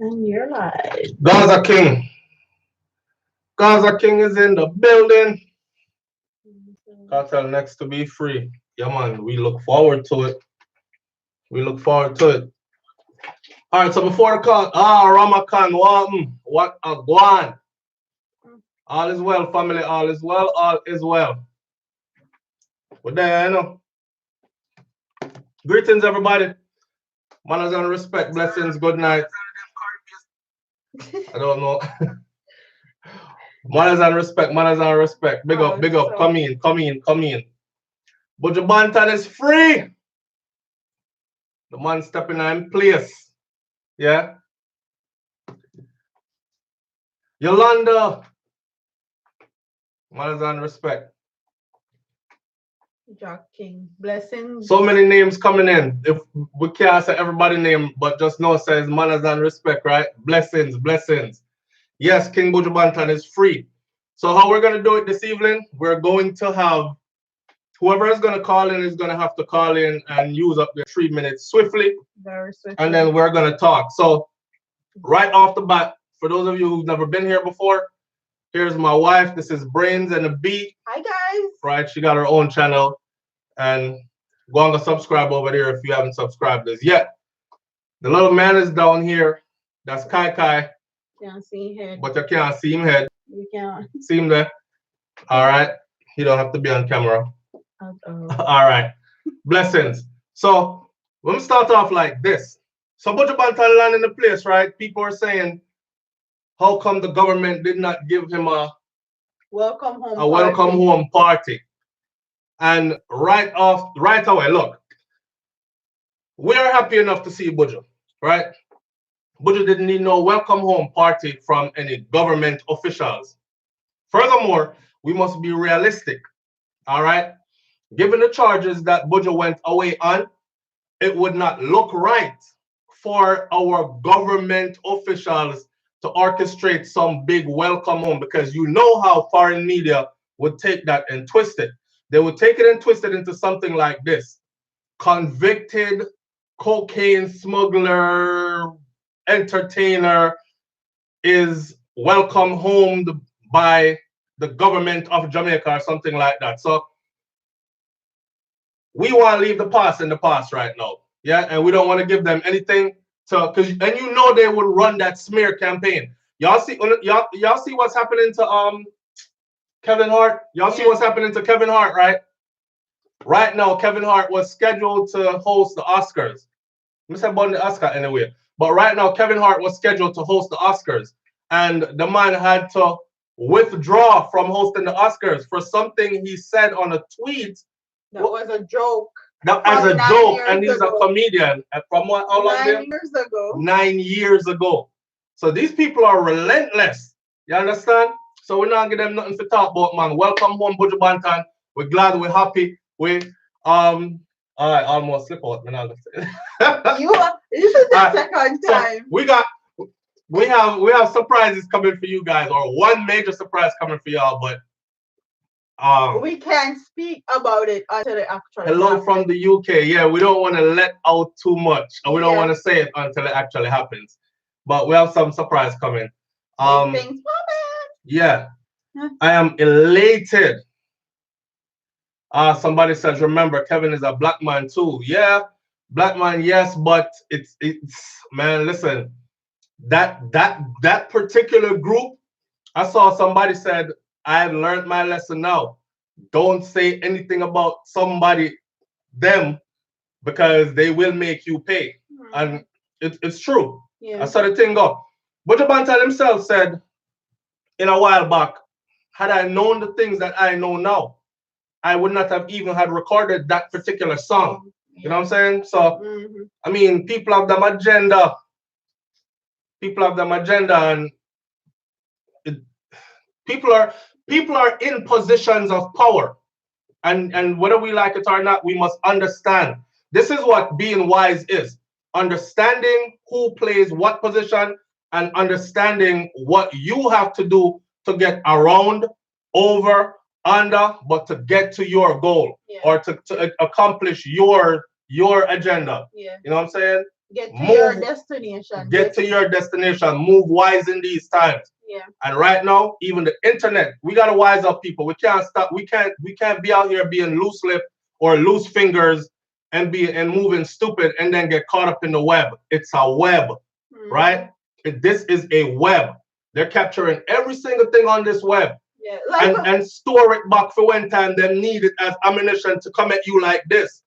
And you're live. Gaza King. Gaza King is in the building. Cartel next to be free. Yeah, man. We look forward to it. We look forward to it. All right. So before the call, Ramakan, what a guan. All is well, family. All is well. All is well. We're there, you know. Greetings, everybody. Manners and respect. Blessings. Good night. I don't know. Manners and respect. Manners and respect. Big up. Big up. Come in. Come in. Come in. Buju Banton is free. The man stepping in place. Yeah. Yolanda. Manners and respect. Jack King. Blessings. So many names coming in. If we can't say everybody's name, but just know it says manners and respect, right? Blessings, blessings. Yes, King Buju Banton is free. So how we're gonna do it this evening? We're going to have whoever is gonna call in is gonna have to call in and use up their 3 minutes swiftly. Very swiftly. And then we're gonna talk. So right off the bat, for those of you who've never been here before, here's my wife. This is Brains and a Beat. Hi guys. Right, she got her own channel, and go and subscribe over there if you haven't subscribed as yet. The little man is down here. That's Kai Kai. Can't see him head. But you can't see him head. You can't. See him there? All right. He don't have to be on camera. All right. Blessings. So let me start off like this. So Buju Banton land in the place, right? People are saying, how come the government did not give him a welcome home party? And right away, look, we're happy enough to see Buju, right? Buju didn't need no welcome home party from any government officials. Furthermore, we must be realistic, all right? Given the charges that Buju went away on, it would not look right for our government officials to orchestrate some big welcome home, because you know how foreign media would take that and twist it. They would take it and twist it into something like this: convicted cocaine smuggler, entertainer is welcome home by the government of Jamaica or something like that. So we want to leave the past in the past right now. Yeah, and we don't want to give them anything to, and you know they would run that smear campaign. Y'all see what's happening to Kevin Hart? Y'all see what's happening to Kevin Hart, right? Right now, Kevin Hart was scheduled to host the Oscars. I'm saying about the Oscar anyway. But right now, Kevin Hart was scheduled to host the Oscars. And the man had to withdraw from hosting the Oscars for something he said on a tweet. That was a joke. That as a joke, and he's a comedian. From what? How long? 9 years ago. 9 years ago. So these people are relentless. You understand? So we're not giving them nothing to talk about, man. Welcome home, Buju Banton. We're glad, we're happy. I almost slip out. This is the second time. So we have surprises coming for you guys, or one major surprise coming for y'all, but we can't speak about it until it actually hello happens. from the UK. Yeah, we don't want to let out too much, and we don't want to say it until it actually happens. But we have some surprise coming. Things coming. Yeah, I am elated. Somebody says, remember, Kevin is a black man too. Yeah, black man, yes, but it's man, listen, that particular group, I saw somebody said, I have learned my lesson now. Don't say anything about them, because they will make you pay. And it's true. Yeah. I saw the thing go. Buju Banton himself said in a while back, had I known the things that I know now, I would not have even had recorded that particular song. You know what I'm saying? So, I mean, people have them agenda. People have them agenda, and people are in positions of power. And whether we like it or not, we must understand. This is what being wise is. Understanding who plays what position, and understanding what you have to do to get around, over, under, but to get to your goal, or to accomplish your agenda. Yeah. You know what I'm saying? Get to your destination. Get to your destination. Move wise in these times. Yeah. And right now, even the internet, we gotta wise up, people. We can't stop. We can't be out here being loose lip or loose fingers and moving stupid and then get caught up in the web. It's a web, right? This is a web. They're capturing every single thing on this web. Yeah, like and store it back for when time them need it as ammunition to come at you like this.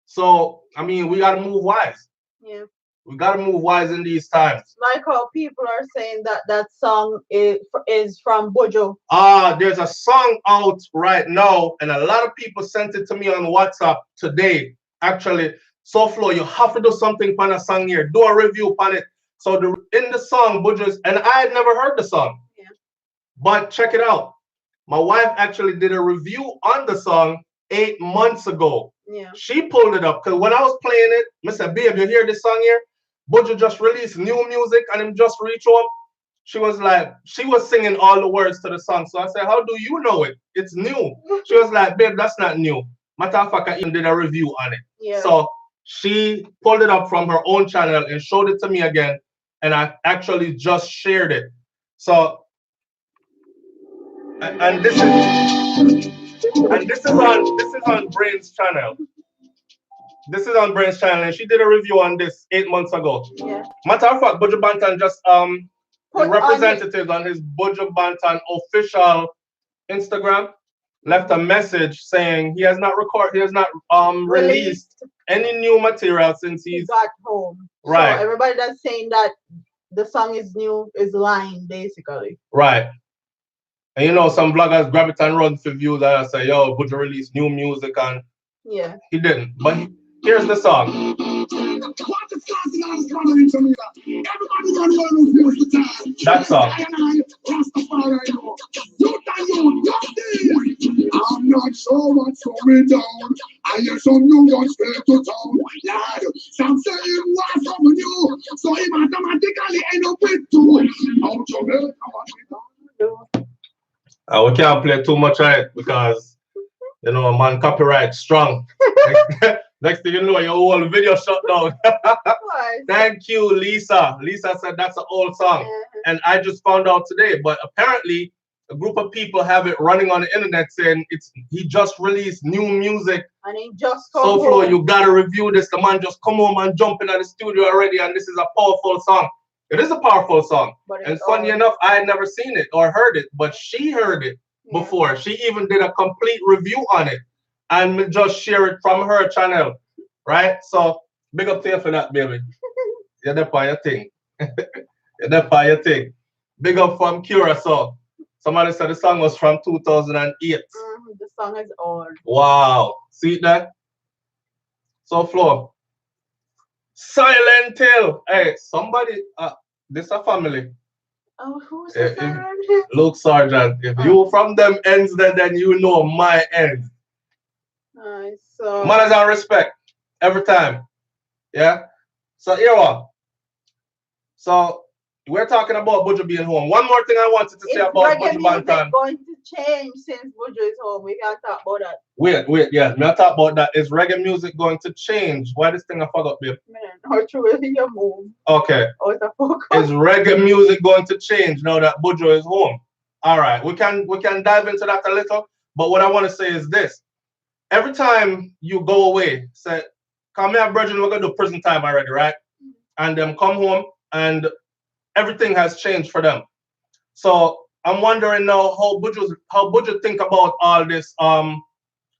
So I mean, we gotta move wise. Yeah. We gotta move wise in these times. Like how people are saying that song is from Buju. There's a song out right now, and a lot of people sent it to me on WhatsApp today. Actually, so Flo, you have to do something on a song here. Do a review on it. So in the song, Buju's, and I had never heard the song. Yeah. But check it out. My wife actually did a review on the song 8 months ago. Yeah. She pulled it up because when I was playing it, I said, babe, you hear this song here? Buju just released new music and him just reach home. She was singing all the words to the song. So I said, how do you know it? It's new. She was like, babe, that's not new. Matter of fact, I even did a review on it. Yeah. So she pulled it up from her own channel and showed it to me again. And I actually just shared it. So and this is on Brain's channel. This is on Brain's channel, and she did a review on this 8 months ago. Yeah. Matter of fact, Buju Banton just the representative on his Buju Banton official Instagram left a message saying he has not released any new material since he got home. Right. So everybody that's saying that the song is new is lying, basically. Right. And you know, some bloggers grab it and run for views and say, yo, Buju release new music, and yeah, he didn't. But here's the song. That song. I'm not sure what's going down. I hear some new guns straight to town. Lad, some say it was from you, so it automatically end up with two. Out Jamaica, we can't play too much of it because, you know, man, copyright strong. Next thing you know, your whole video shut down. Thank you, Lisa. Lisa said that's an old song. And I just found out today, but apparently a group of people have it running on the internet saying he just released new music. And he just So Flo, you gotta review this. The man just come home and jump in at the studio already, and this is a powerful song. It is a powerful song. And funny enough, I had never seen it or heard it, but she heard it before. She even did a complete review on it and just share it from her channel, right? So big up to you for that, baby. You're there for your thing. You're there for your thing. Big up from Curacao. Somebody said the song was from 2008. The song is old. Wow. See that? So Flo. Silent Hill. Hey, somebody, this a family. Oh, who's the Luke Sargent. If you from them ends, then you know my end. So manners and respect every time. Yeah. So here what? So we're talking about Buju being home. One more thing I wanted to say about Buju Banton. Is going to change since Buju is home? We can't talk about that. Wait, yeah. Me talk about that. Is reggae music going to change? Why this thing I forgot, babe? Man, how true is your move? Okay. Out of focus. Is reggae music going to change now that Buju is home? All right. We can dive into that a little. But what I want to say is this. Every time you go away, say, come here, Virgin, we're going to do prison time already, right? And them come home and everything has changed for them. So I'm wondering now how Buju think about all this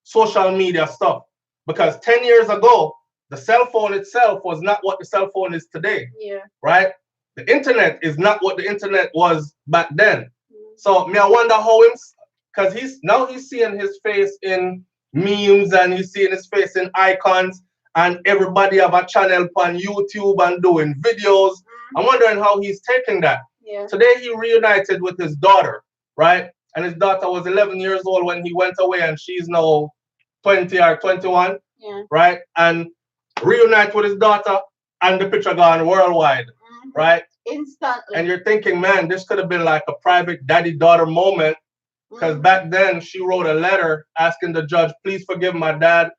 social media stuff. Because 10 years ago, the cell phone itself was not what the cell phone is today. Yeah. Right? The internet is not what the internet was back then. So I wonder how him, because he's seeing his face in memes and he's seeing his face in icons, and everybody have a channel on YouTube and doing videos. I'm wondering how he's taking that. Yeah. Today he reunited with his daughter, right? And his daughter was 11 years old when he went away, and she's now 20 or 21, right? And reunite with his daughter, and the picture gone worldwide, right? Instantly. And you're thinking, man, this could have been like a private daddy-daughter moment, because back then she wrote a letter asking the judge, please forgive my dad.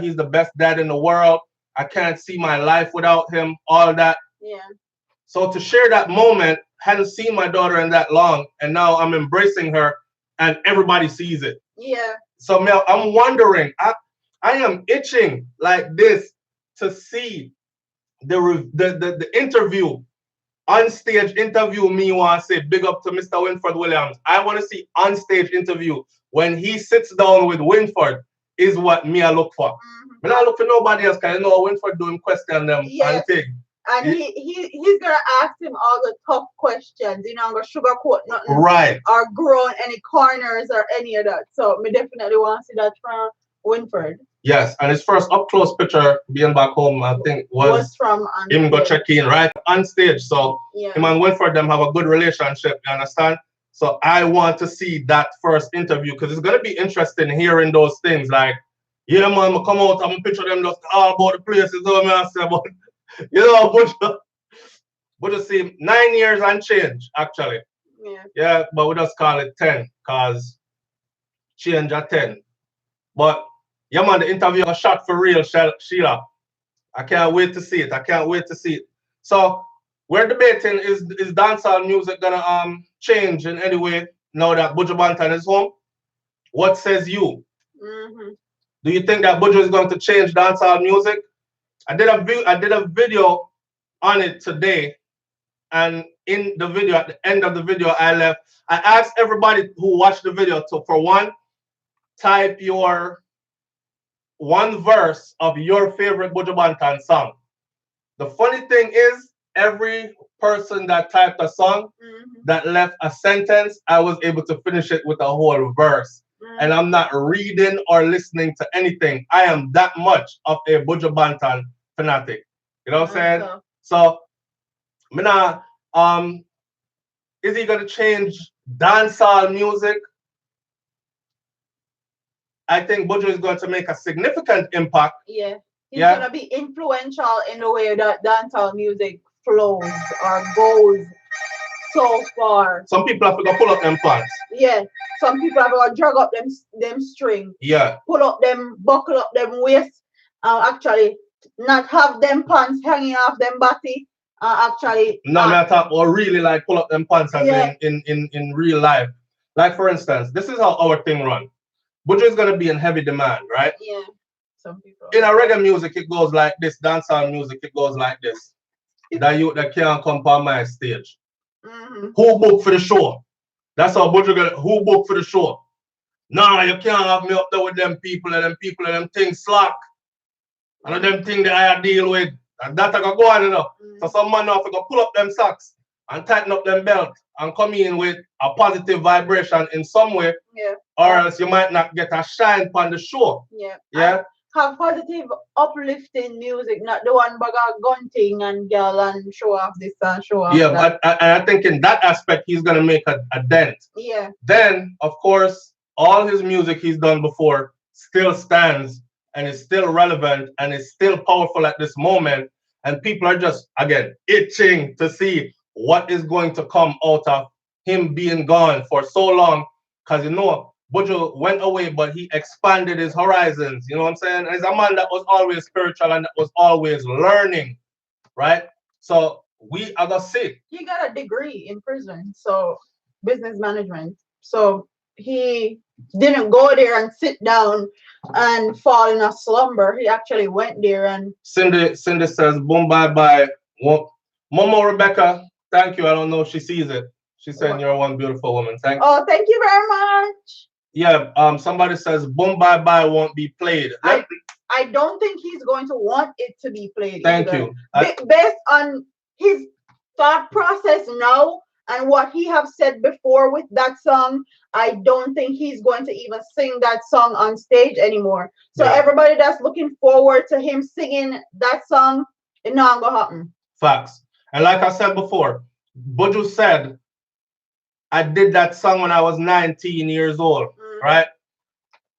He's the best dad in the world. I can't see my life without him, all that. Yeah. So to share that moment, hadn't seen my daughter in that long, and now I'm embracing her, and everybody sees it. Yeah. So Mel, I'm wondering, I am itching like this to see the interview, on stage interview. Me want to say big up to Mr. Winford Williams. I want to see on stage interview when he sits down with Winford is what me I look for. Mm-hmm. Me not look for nobody else, because you know Winford doing question them and thing. And he's gonna ask him all the tough questions, you know, I'm gonna sugarcoat nothing, right, or grow on any corners or any of that. So me definitely want to see that from Winford. Yes, and his first up close picture being back home, I think, was from him go check in right on stage. So him and Winford them have a good relationship, you understand? So I want to see that first interview, because it's gonna be interesting hearing those things like, yeah man, I come out and picture them just all about the places I say, but you know, but you see 9 years and change actually. Yeah, but we just call it 10 because change at 10. But yeah man, the interview was shot for real, Sheila. I can't wait to see it. I can't wait to see it. So we're debating, is dancehall music gonna change in any way now that Buju Banton is home? What says you? Mm-hmm. Do you think that Buju is going to change dancehall music? I did a video on it today, and in the video, at the end of the video, I asked everybody who watched the video to, for one, type your one verse of your favorite Buju Banton song. The funny thing is, every person that typed a song that left a sentence, I was able to finish it with a whole verse. And I'm not reading or listening to anything. I am that much of a Buju Banton fanatic. You know what I'm saying? So, is he gonna change dancehall music? I think Buju is going to make a significant impact. Yeah. He's gonna be influential in the way that dancehall music flows or goes so far. Some people have to go pull up them pants. Yeah. Some people have to drag up them string. Yeah. Pull up them, buckle up them waist. Actually not have them pants hanging off them body. Actually. No, I talk or really like pull up them pants as in real life. Like for instance, this is how our thing run. Buju is gonna be in heavy demand, right? Yeah. Some people. In a reggae music, it goes like this. Dancehall music, it goes like this. That can't come on my stage. Who booked for the show? That's how Buju gonna. Who booked for the show? Nah, you can't have me up there with them people and them things slack. And them things that I deal with. And that I go on enough. So some man have to go pull up them socks and tighten up them belt and come in with a positive vibration in some way. Yeah. Or else you might not get a shine on the show. Yeah. Yeah. Have positive, uplifting music, not the one baga gunting and girl and show off this and show off that. But I think in that aspect he's gonna make a dent. Yeah. Then of course all his music he's done before still stands and is still relevant and is still powerful at this moment. And people are just again itching to see what is going to come out of him being gone for so long. Because you know, Buju went away, but he expanded his horizons. You know what I'm saying? And he's a man that was always spiritual and that was always learning, right? So we are gonna see. He got a degree in prison, so business management. So he didn't go there and sit down and fall in a slumber. He actually went there and. Cindy says, "Boom, bye bye." Well, Momo Rebecca, thank you. I don't know if she sees it. She said, "You're one beautiful woman." Thank you. Oh, thank you very much. Yeah. Somebody says, "Boom, bye bye" won't be played. I don't think he's going to want it to be played. Thank you. Based on his thought process now and what he have said before with that song, I don't think he's going to even sing that song on stage anymore. So everybody that's looking forward to him singing that song, it's not gonna happen. Facts. And like I said before, Buju said, I did that song when I was 19 years old, right?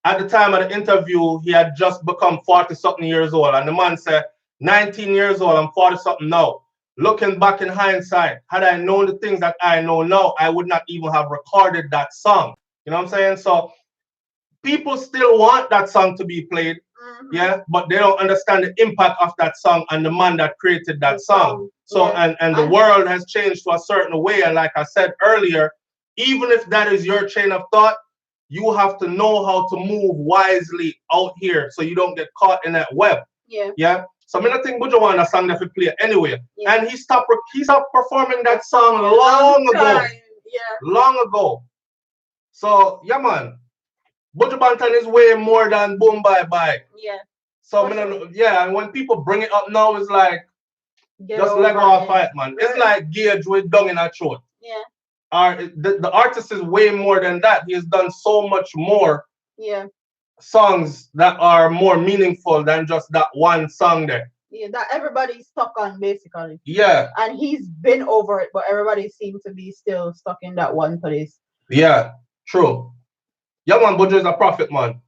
At the time of the interview, he had just become 40-something years old. And the man said, 19 years old, I'm 40-something now. Looking back in hindsight, had I known the things that I know now, I would not even have recorded that song. You know what I'm saying? So people still want that song to be played. Yeah, but they don't understand the impact of that song and the man that created that song. So and the world has changed to a certain way. And like I said earlier, even if that is your chain of thought, you have to know how to move wisely out here so you don't get caught in that web. Yeah. So I mean, I think Buju want a song that we play anyway. And he stopped performing that song long ago. Long ago. So yeah, man. Buju Banton is way more than Boom Bye Bye. So and when people bring it up now, it's like just let go of fight, man. It's like Gage with dung in a throat. The artist is way more than that. He has done so much more songs that are more meaningful than just that one song there. That everybody's stuck on basically. And he's been over it, but everybody seems to be still stuck in that one place. Yeah, true. Yeah, man, Buju is a prophet, man.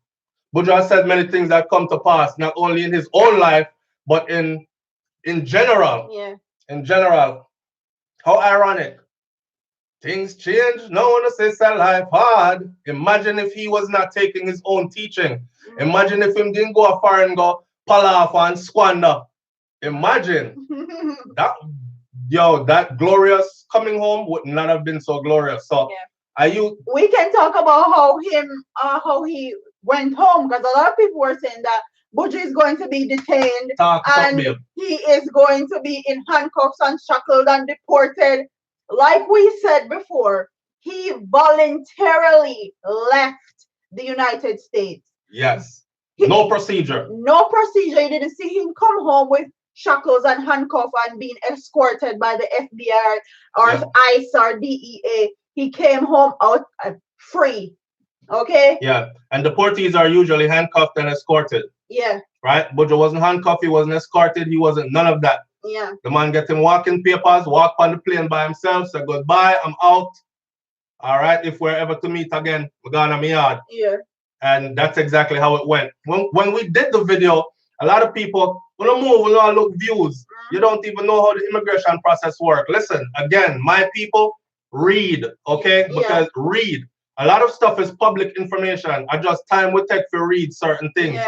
Buju has said many things that come to pass, not only in his own life, but in general. In general. How ironic. Things change. No one says life hard. Imagine if he was not taking his own teaching. Imagine if him didn't go far and go palaver and squander. Imagine. That glorious coming home would not have been so glorious. So we can talk about how he went home, because a lot of people were saying that Buju is going to be detained and he is going to be in handcuffs and shackled and deported. Like we said before, he voluntarily left the United States. Yes. No procedure. No procedure. You didn't see him come home with shackles and handcuffs and being escorted by the FBI or ICE or DEA. He came home out free. Okay? Yeah. And deportees are usually handcuffed and escorted. Yeah. Right? Buju wasn't handcuffed, he wasn't escorted, he wasn't none of that. Yeah. The man get him walking papers, walk on the plane by himself, say goodbye, I'm out. All right, if we're ever to meet again, we're gonna my yard. Yeah. And that's exactly how it went. When we did the video, a lot of people, we don't move, we don't look views. You don't even know how the immigration process works. Listen, again, my people, read, okay? Because read. A lot of stuff is public information. I just time will take to read certain things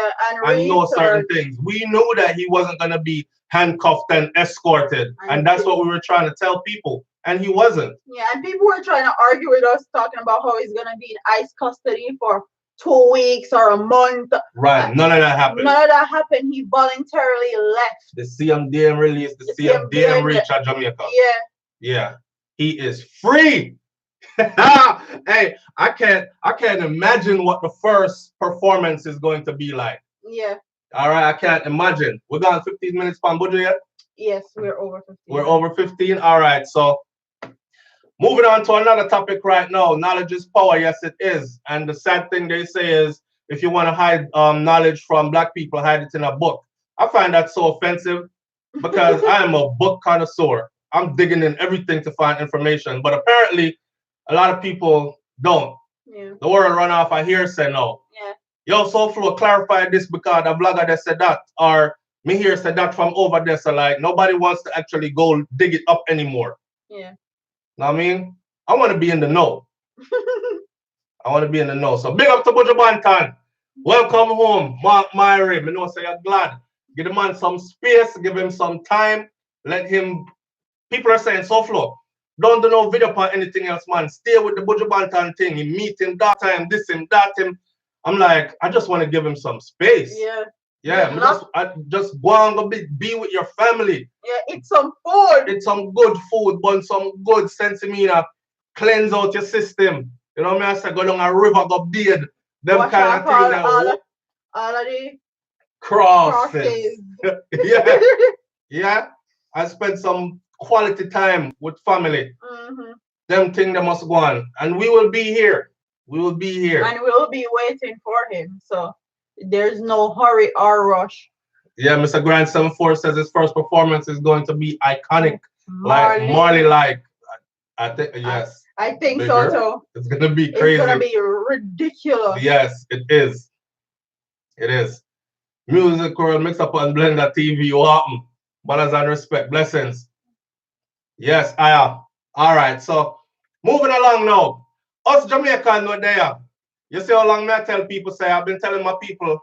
and know certain things. We knew that he wasn't gonna be handcuffed and escorted, and that's what we were trying to tell people, and he wasn't. Yeah, and people were trying to argue with us, talking about how he's gonna be in ICE custody for 2 weeks or a month. Right, none of that happened. None of that happened. He voluntarily left. The CMDM released, the CMDM reached at Jamaica. Yeah, he is free. Hey, I can't imagine what the first performance is going to be like. Yeah. All right, I can't imagine. We're gone 15 minutes on Buju yet? Yes, we're over 15. We're over 15. All right, so moving on to another topic right now. Knowledge is power. Yes, it is. And the sad thing they say is, if you want to hide knowledge from black people, hide it in a book. I find that so offensive because I am a book connoisseur. I'm digging in everything to find information, but apparently a lot of people don't. Yeah. The world run off a hearsay now. Yeah. Yo, Soulflow clarified this because the blogger that said that, or me here said that from over there. So like nobody wants to actually go dig it up anymore. Yeah. Know what I mean? I want to be in the know. I want to be in the know. So big up to Buju Banton. Welcome home, Mark Myrie. Me know say you're glad. Give the man some space, give him some time. Let him. People are saying Soulflow, don't do no video on anything else, man. Stay with the Buju Banton thing. He meet him that time, this him, that him. I'm like, I just want to give him some space. Yeah. Yeah, I just go and go be with your family. Yeah, eat some food. Eat some good food, burn some good sensimina, cleanse out your system. You know what I mean? I say go down a river, go bathe. Them Wash kind of things. All of the crosses. Yeah. Yeah. I spent some quality time with family. Them things they must go on. And we will be here. We will be here. And we will be waiting for him. So there's no hurry or rush. Yeah, Mr. Grant 74 says his first performance is going to be iconic. Marley like. I think yes. I think so too. It's gonna be crazy. It's gonna be ridiculous. Yes, it is. It is. Music world mix up and blend that TV. What happened? Manners and respect. Blessings. Yes, I am. All right, so moving along now. Us Jamaican no there. You see how long me I tell people say I've been telling my people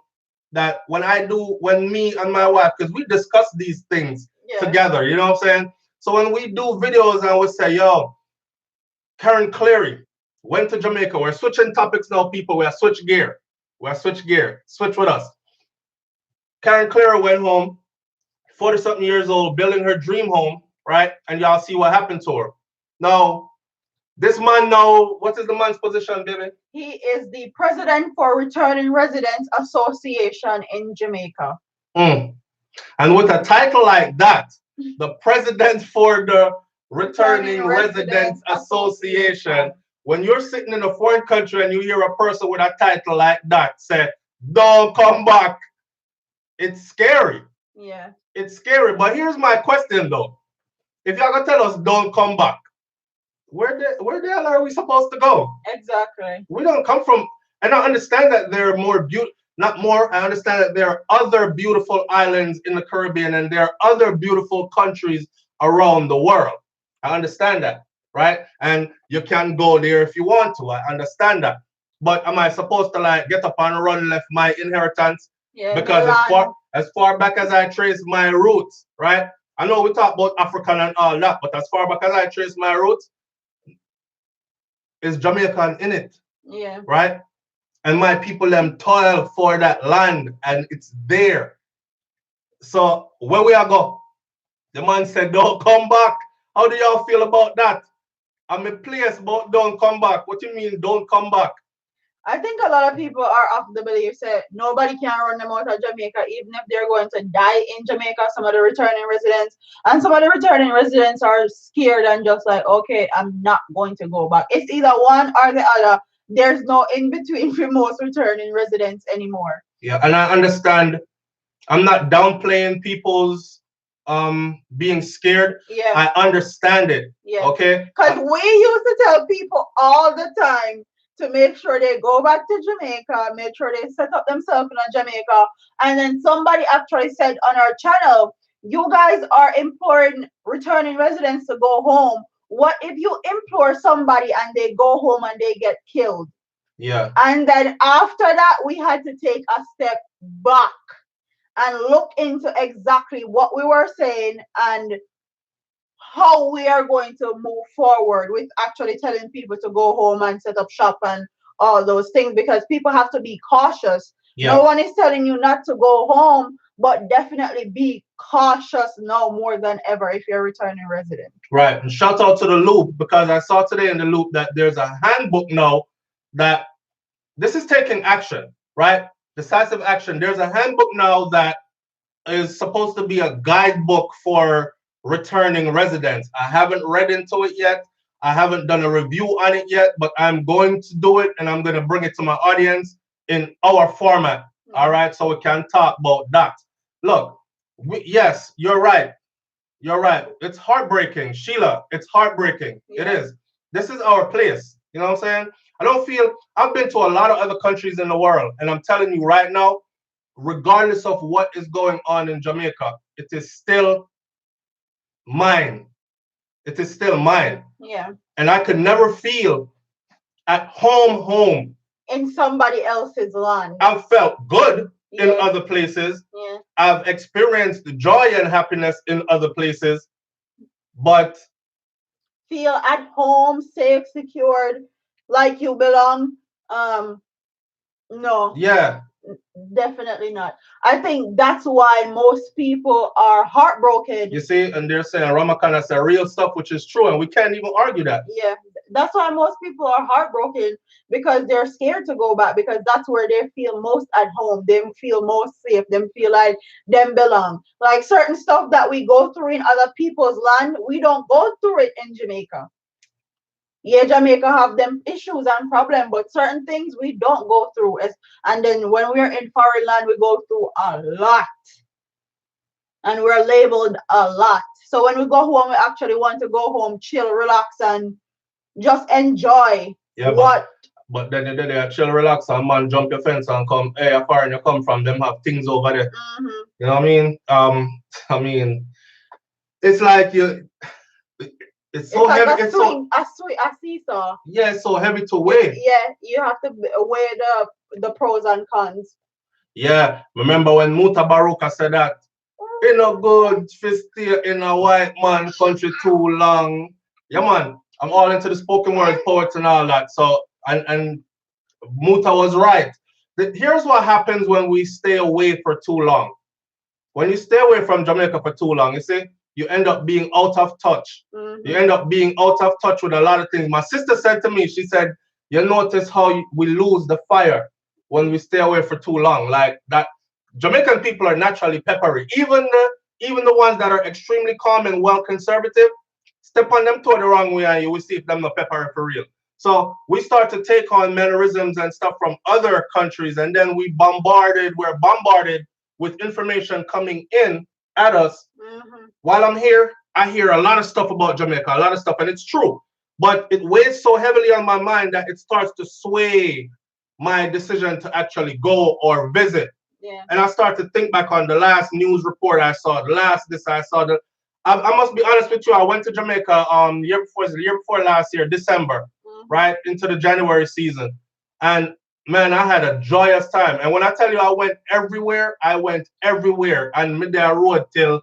that when me and my wife, because we discuss these things together, you know what I'm saying? So when we do videos and we say, yo, Karen Cleary went to Jamaica. We're switching topics now, people. We're switch gear. Switch with us. Karen Cleary went home, 40-something years old, building her dream home, right? And y'all see what happened to her. Now, this man now, what is the man's position, baby? He is the president for Returning Residents Association in Jamaica. And with a title like that, the president for the Returning Residents Association, when you're sitting in a foreign country and you hear a person with a title like that say, don't come back, it's scary. Yeah. It's scary. But here's my question though. If y'all gonna tell us don't come back, where the hell are we supposed to go? Exactly. We don't come from, and I understand that there are more I understand that there are other beautiful islands in the Caribbean and there are other beautiful countries around the world. I understand that, right? And you can go there if you want to. I understand that. But am I supposed to like get up and run left my inheritance? Yeah. Because as far back as I trace my roots, right? I know we talk about African and all that, but as far back as I trace my roots, is Jamaican in it. Yeah. Right? And my people them toil for that land and it's there. So where we are go? The man said, don't come back. How do y'all feel about that? I'm a place about don't come back. What do you mean don't come back? I think a lot of people are of the belief that nobody can run them out of Jamaica, even if they're going to die in Jamaica. Some of the returning residents are scared and just like, okay, I'm not going to go back. It's either one or the other. There's no in between for most returning residents anymore. Yeah, and I understand. I'm not downplaying people's being scared. Yeah, I understand it. Yeah. Okay. Because we used to tell people all the time to make sure they go back to Jamaica, make sure they set up themselves in Jamaica. And then somebody actually said on our channel, you guys are imploring returning residents to go home. What if you implore somebody and they go home and they get killed? Yeah. And then after that, we had to take a step back and look into exactly what we were saying and how we are going to move forward with actually telling people to go home and set up shop and all those things, because people have to be cautious. Yeah. No one is telling you not to go home, but definitely be cautious now more than ever if you're a returning resident. Right. And shout out to the Loop, because I saw today in the Loop that there's a handbook now that this is taking action, right? Decisive action. There's a handbook now that is supposed to be a guidebook for returning residents. I haven't read into it yet. I haven't done a review on it yet, but I'm going to do it and I'm going to bring it to my audience in our format. All right, so we can talk about that. Look, yes, you're right. You're right. It's heartbreaking, Sheila. It's heartbreaking. Yeah. It is. This is our place. You know what I'm saying? I don't feel, I've been to a lot of other countries in the world, and I'm telling you right now, regardless of what is going on in Jamaica, it is still mine. It is still mine. Yeah. And I could never feel at home in somebody else's land. I've felt good in other places. Yeah. I've experienced joy and happiness in other places, but feel at home, safe, secured, like you belong. No. Yeah. Definitely not. I think that's why most people are heartbroken. You see, and they're saying Ramakana said real stuff, which is true, and we can't even argue that. Yeah, that's why most people are heartbroken, because they're scared to go back, because that's where they feel most at home. They feel most safe. They feel like them belong. Like certain stuff that we go through in other people's land, we don't go through it in Jamaica. Yeah, Jamaica have them issues and problems, but certain things we don't go through. And then when we're in foreign land, we go through a lot. And we're labeled a lot. So when we go home, we actually want to go home, chill, relax, and just enjoy what. But then they chill, relax, and man jump your fence and come, hey, how far you come from, them have things over there. Mm-hmm. You know what I mean? It's like you... It's so like heavy. It's a seesaw. Yeah, it's so heavy to weigh. Yeah, you have to weigh the pros and cons. Yeah, remember when Muta Baruka said that? It no good to stay in a white man country too long. Yeah, man. I'm all into the spoken word poets and all that. So, and Muta was right. Here's what happens when we stay away for too long. When you stay away from Jamaica for too long, you see, you end up being out of touch. You end up being out of touch with a lot of things. My sister said to me, she said, you notice how we lose the fire when we stay away for too long. Like that, Jamaican people are naturally peppery. Even the ones that are extremely calm and well conservative, step on them toe the wrong way and you will see if them not peppery for real. So we start to take on mannerisms and stuff from other countries, and then we're bombarded with information coming in at us. While I'm here, I hear a lot of stuff about Jamaica, a lot of stuff, and it's true. But it weighs so heavily on my mind that it starts to sway my decision to actually go or visit. Yeah. And I start to think back on the last news report I saw, the last this I saw. I must be honest with you. I went to Jamaica the year before last year, December, right into the January season, and man, I had a joyous time. And when I tell you I went everywhere, and midday I rode till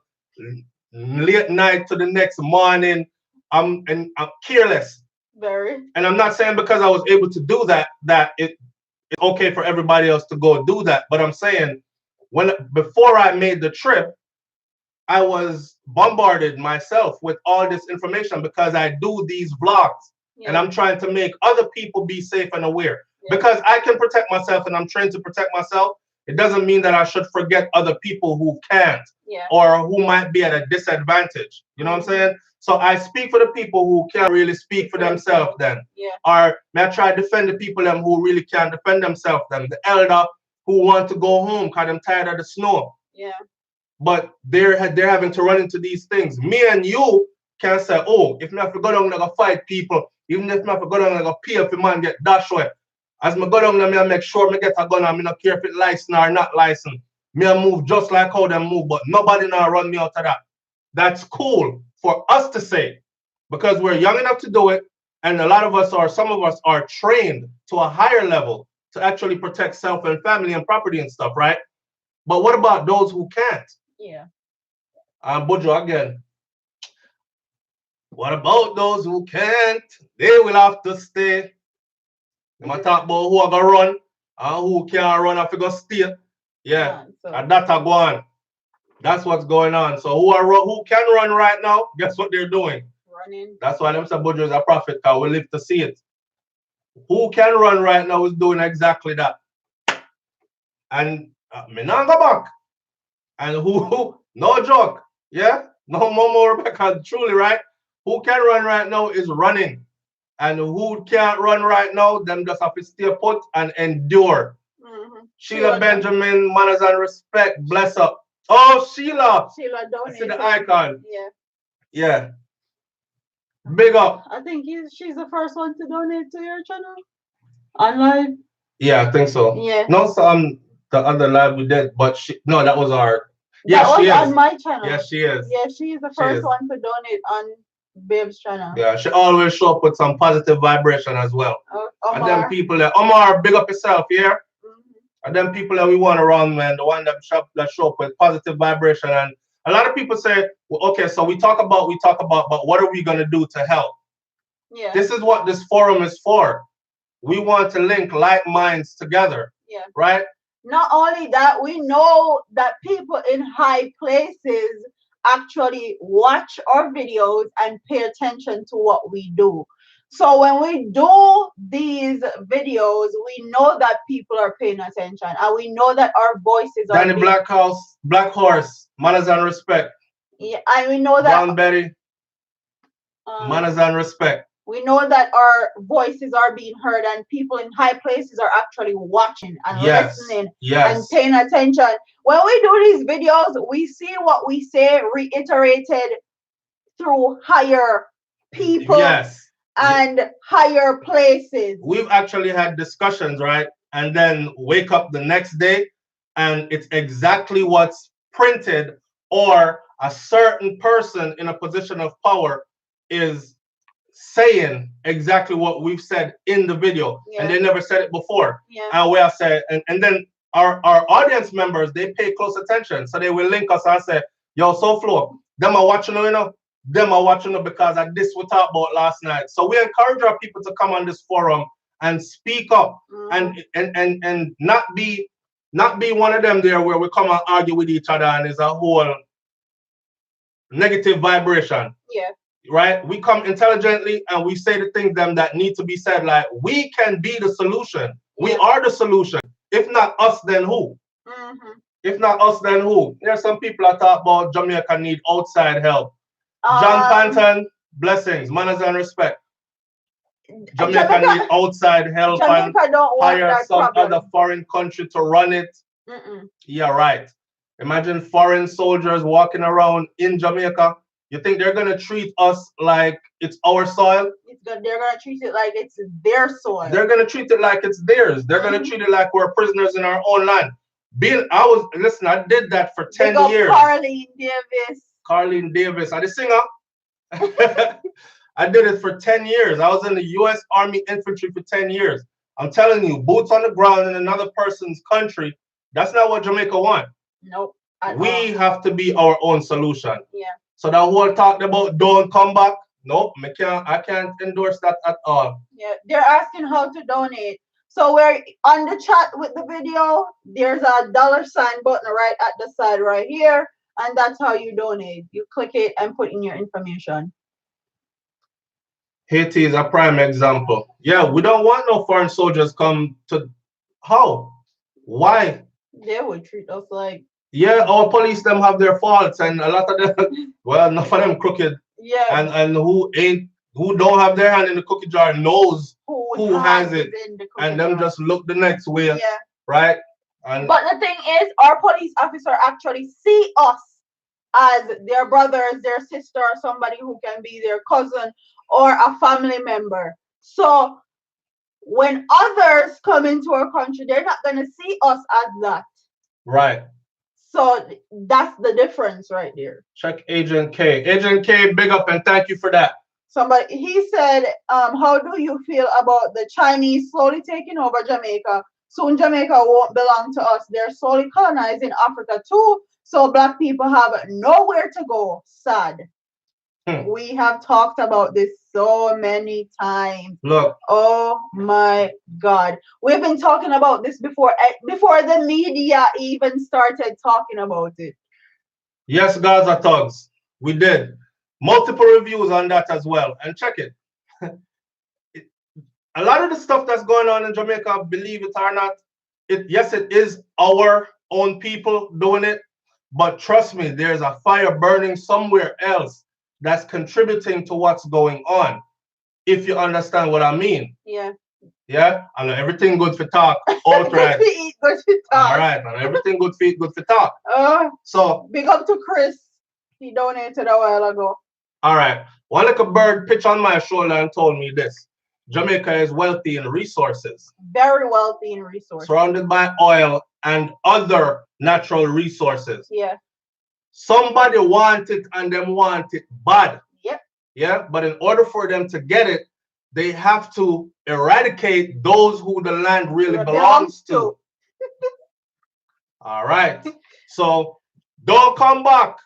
late night to the next morning. I'm careless. Very. And I'm not saying because I was able to do that it's okay for everybody else to go do that. But I'm saying before I made the trip, I was bombarded myself with all this information because I do these vlogs and I'm trying to make other people be safe and aware. Because I can protect myself and I'm trained to protect myself, it doesn't mean that I should forget other people who can't or who might be at a disadvantage. You know what I'm saying? So I speak for the people who can't really speak for themselves then. Or may I try to defend the people them who really can't defend themselves then. The elder who want to go home because they're tired of the snow. But they're having to run into these things. Me and you can say, oh, if me have to go down and go fight people, even if me have to go down and go pay if a man get dash away. As me go down there, me I make sure me get a gun and me not care if it licensed or not licensed. Me I move just like how them move, but nobody now run me out of that. That's cool for us to say because we're young enough to do it, and some of us are trained to a higher level to actually protect self and family and property and stuff, right? But what about those who can't? Buju again. What about those who can't? They will have to stay. I'm going to talk about who are going to run and who can't run and figure stay. Yeah, and that's a go on. That's what's going on. So who can run right now? Guess what they're doing? Running. That's why them say Buju is a prophet because we live to see it. Who can run right now is doing exactly that. And me not go back. And who no joke. Yeah? No more Rebecca, truly, right? Who can run right now is running. And who can't run right now, them just have to stay put and endure. Sheila Benjamin, manners and respect, bless up. Oh, Sheila. Sheila donated. See the icon. Yeah. Yeah. Big up. I think she's the first one to donate to your channel. Online. Yeah, I think so. Yeah. No, the other live we did, but that was our. Yeah, that was on my channel. Yes, she is. Yeah, she is the first one to donate on Babe's channel. Yeah, she always show up with some positive vibration as well. And them people that Omar, big up yourself, yeah? And them people that we want around, man, the one that show up with positive vibration. And a lot of people say, well, okay, so we talk about, but what are we gonna do to help? Yeah. This is what this forum is for. We want to link like minds together. Yeah. Right? Not only that, we know that people in high places actually watch our videos and pay attention to what we do. So when we do these videos, we know that people are paying attention and we know that our voices are Danny Black Horse, manners and respect. Yeah, and we know that Brown Betty, manners and respect. We know that our voices are being heard and people in high places are actually watching and listening and paying attention. When we do these videos, we see what we say reiterated through higher people and higher places. We've actually had discussions, right? And then wake up the next day and it's exactly what's printed, or a certain person in a position of power is saying exactly what we've said in the video, and they never said it before. And we have said, and then our audience members, they pay close attention. So they will link us and say, yo, so flow, them are watching you, know, them are watching you because of this we talked about last night. So we encourage our people to come on this forum and speak up and not be one of them there where we come and argue with each other and there's a whole negative vibration. Yeah. Right? We come intelligently and we say the things them that need to be said. Like, we can be the solution. We are the solution. If not us, then who? If not us, then who? There are some people that talk about Jamaica need outside help. John Panton, blessings, manners and respect. Jamaica need outside help and hire some other foreign country to run it. Yeah, right. Imagine foreign soldiers walking around in Jamaica. You think they're gonna treat us like it's our soil? They're gonna treat it like it's their soil. They're gonna treat it like it's theirs. They're gonna treat it like we're prisoners in our own land. I did that for 10 years. Carlene Davis, are the singer? I did it for 10 years. I was in the U.S. Army Infantry for 10 years. I'm telling you, boots on the ground in another person's country, that's not what Jamaica want. Nope. We have to be our own solution. Yeah. So that whole talk about don't come back, nope, I can't endorse that at all. Yeah, they're asking how to donate. So we're on the chat with the video. There's a $sign button right at the side right here, and that's how you donate. You click it and put in your information. Haiti is a prime example. Yeah, we don't want no foreign soldiers come to. How? Why? They would treat us like. Yeah, our police them have their faults, and a lot of them, well, enough of them crooked. Yeah. And who don't have their hand in the cookie jar knows who has it, and them just look the next way. Yeah. Right. But the thing is, our police officer actually see us as their brothers, their sister, or somebody who can be their cousin or a family member. So when others come into our country, they're not gonna see us as that. Right. So that's the difference right there. Check Agent K. Agent K, big up and thank you for that. He said, how do you feel about the Chinese slowly taking over Jamaica? Soon Jamaica won't belong to us. They're slowly colonizing Africa too. So black people have nowhere to go. Sad. We have talked about this so many times. Look. Oh my God. We've been talking about this before the media even started talking about it. Yes, Gaza thugs. We did. Multiple reviews on that as well. And check it. A lot of the stuff that's going on in Jamaica, believe it or not, yes, it is our own people doing it. But trust me, there's a fire burning somewhere else that's contributing to what's going on, if you understand what I mean. Yeah. Yeah? And everything good for talk. Outright. Good for talk. All right. And everything good for talk. So big up to Chris. He donated a while ago. All right. One little bird pitched on my shoulder and told me this. Jamaica is wealthy in resources. Very wealthy in resources. Surrounded by oil and other natural resources. Yeah. Somebody want it and them want it bad. Yep. Yeah. But in order for them to get it, they have to eradicate those who the land really belongs to. All right. So don't come back.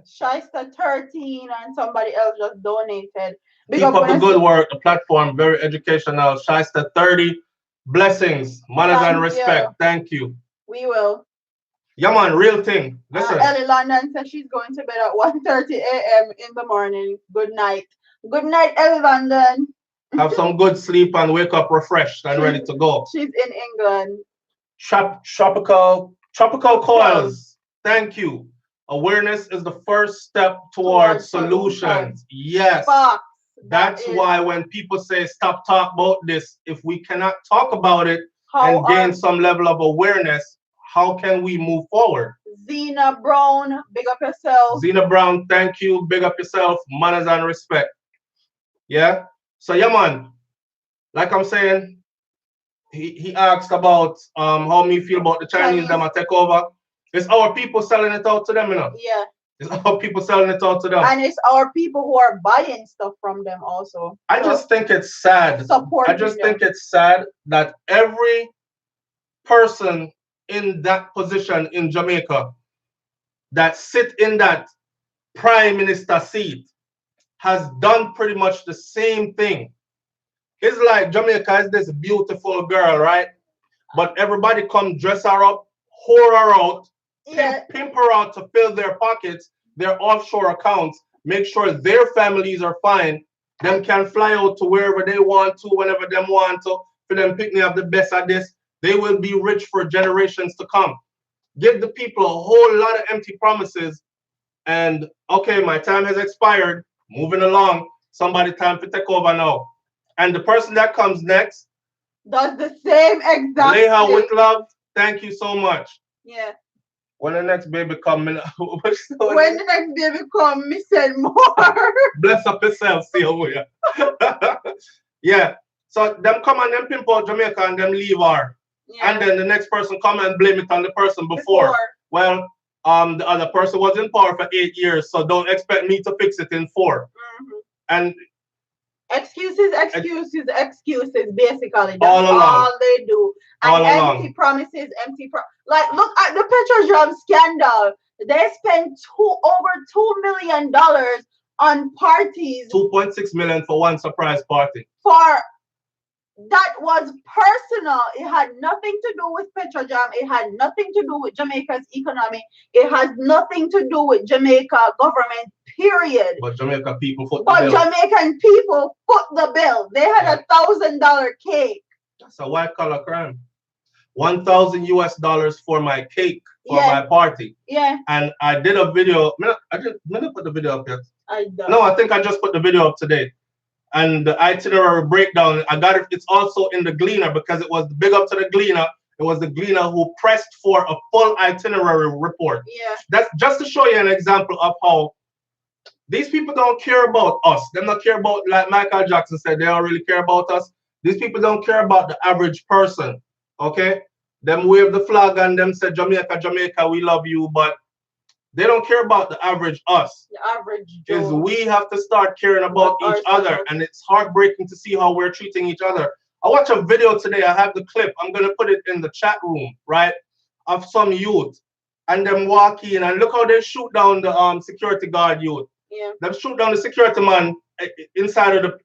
Shyster 13 and somebody else just donated. Keep up the good work. The platform very educational. Shyster 30. Blessings, manners and respect. Thank you. We will. Yeah, man, real thing. Listen. Ellie London says she's going to bed at 1:30 a.m. in the morning. Good night. Good night, Ellie London. Have some good sleep and wake up refreshed and ready to go. She's in England. Tropical coils. Thank you. Awareness is the first step towards solutions. Yes. That's why when people say stop talk about this, if we cannot talk about it and gain some level of awareness, how can we move forward? Zena Brown, big up yourself. Zena Brown, thank you. Big up yourself. Manners and respect. Yeah. So yeah, man. Like I'm saying, he asked about how me feel about the Chinese them take over. It's our people selling it out to them, you know. Yeah. It's our people selling it out to them. And it's our people who are buying stuff from them also. I just think it's sad. I just think it's sad that every person in that position in Jamaica that sit in that prime minister seat has done pretty much the same thing. It's like Jamaica is this beautiful girl, right? But everybody come dress her up, whore her out, pimp her out to fill their pockets, their offshore accounts, make sure their families are fine. Them can fly out to wherever they want to, whenever them want to, for them picking up the best of this. They will be rich for generations to come. Give the people a whole lot of empty promises and okay, my time has expired, moving along. Somebody time to take over now. And the person that comes next does the same exact lay her thing. with love. Thank you so much. Yeah. When the next baby come, when the next baby come, me send more. Bless up yourself, see how we are. Yeah. So them come and them pimp out Jamaica and them leave her. Yeah. And then the next person come and blame it on the person before. Well, the other person was in power for 8 years, so don't expect me to fix it in 4. And excuses, basically. That's all they do. And empty promises, like, look at the Petroleum scandal. They spent over $2 million on parties. 2.6 million for one surprise party. That was personal. It had nothing to do with Petrojam. It had nothing to do with Jamaica's economy. It has nothing to do with Jamaica government, period. But Jamaica people foot the bill. Jamaican people foot the bill. They had $1,000 cake. That's a white collar crime. $1,000 for my cake for my party. Yeah. And I did a video. I didn't put the video up yet. I don't. No, I think I just put the video up today. And the itinerary breakdown, I got it. It's also in the Gleaner because it was big up to the Gleaner. It was the Gleaner who pressed for a full itinerary report. Yeah. That's just to show you an example of how these people don't care about us. They don't care about, like Michael Jackson said, they don't really care about us. These people don't care about the average person. Okay? Them wave the flag and them say, Jamaica, Jamaica, we love you, but they don't care about the average us. The average Joe. Is we have to start caring about each other, and it's heartbreaking to see how we're treating each other. I watched a video today. I have the clip. I'm gonna put it in the chat room, right? Of some youth, and them walk in, and look how they shoot down the security guard youth. Yeah. Them shoot down the security man inside of the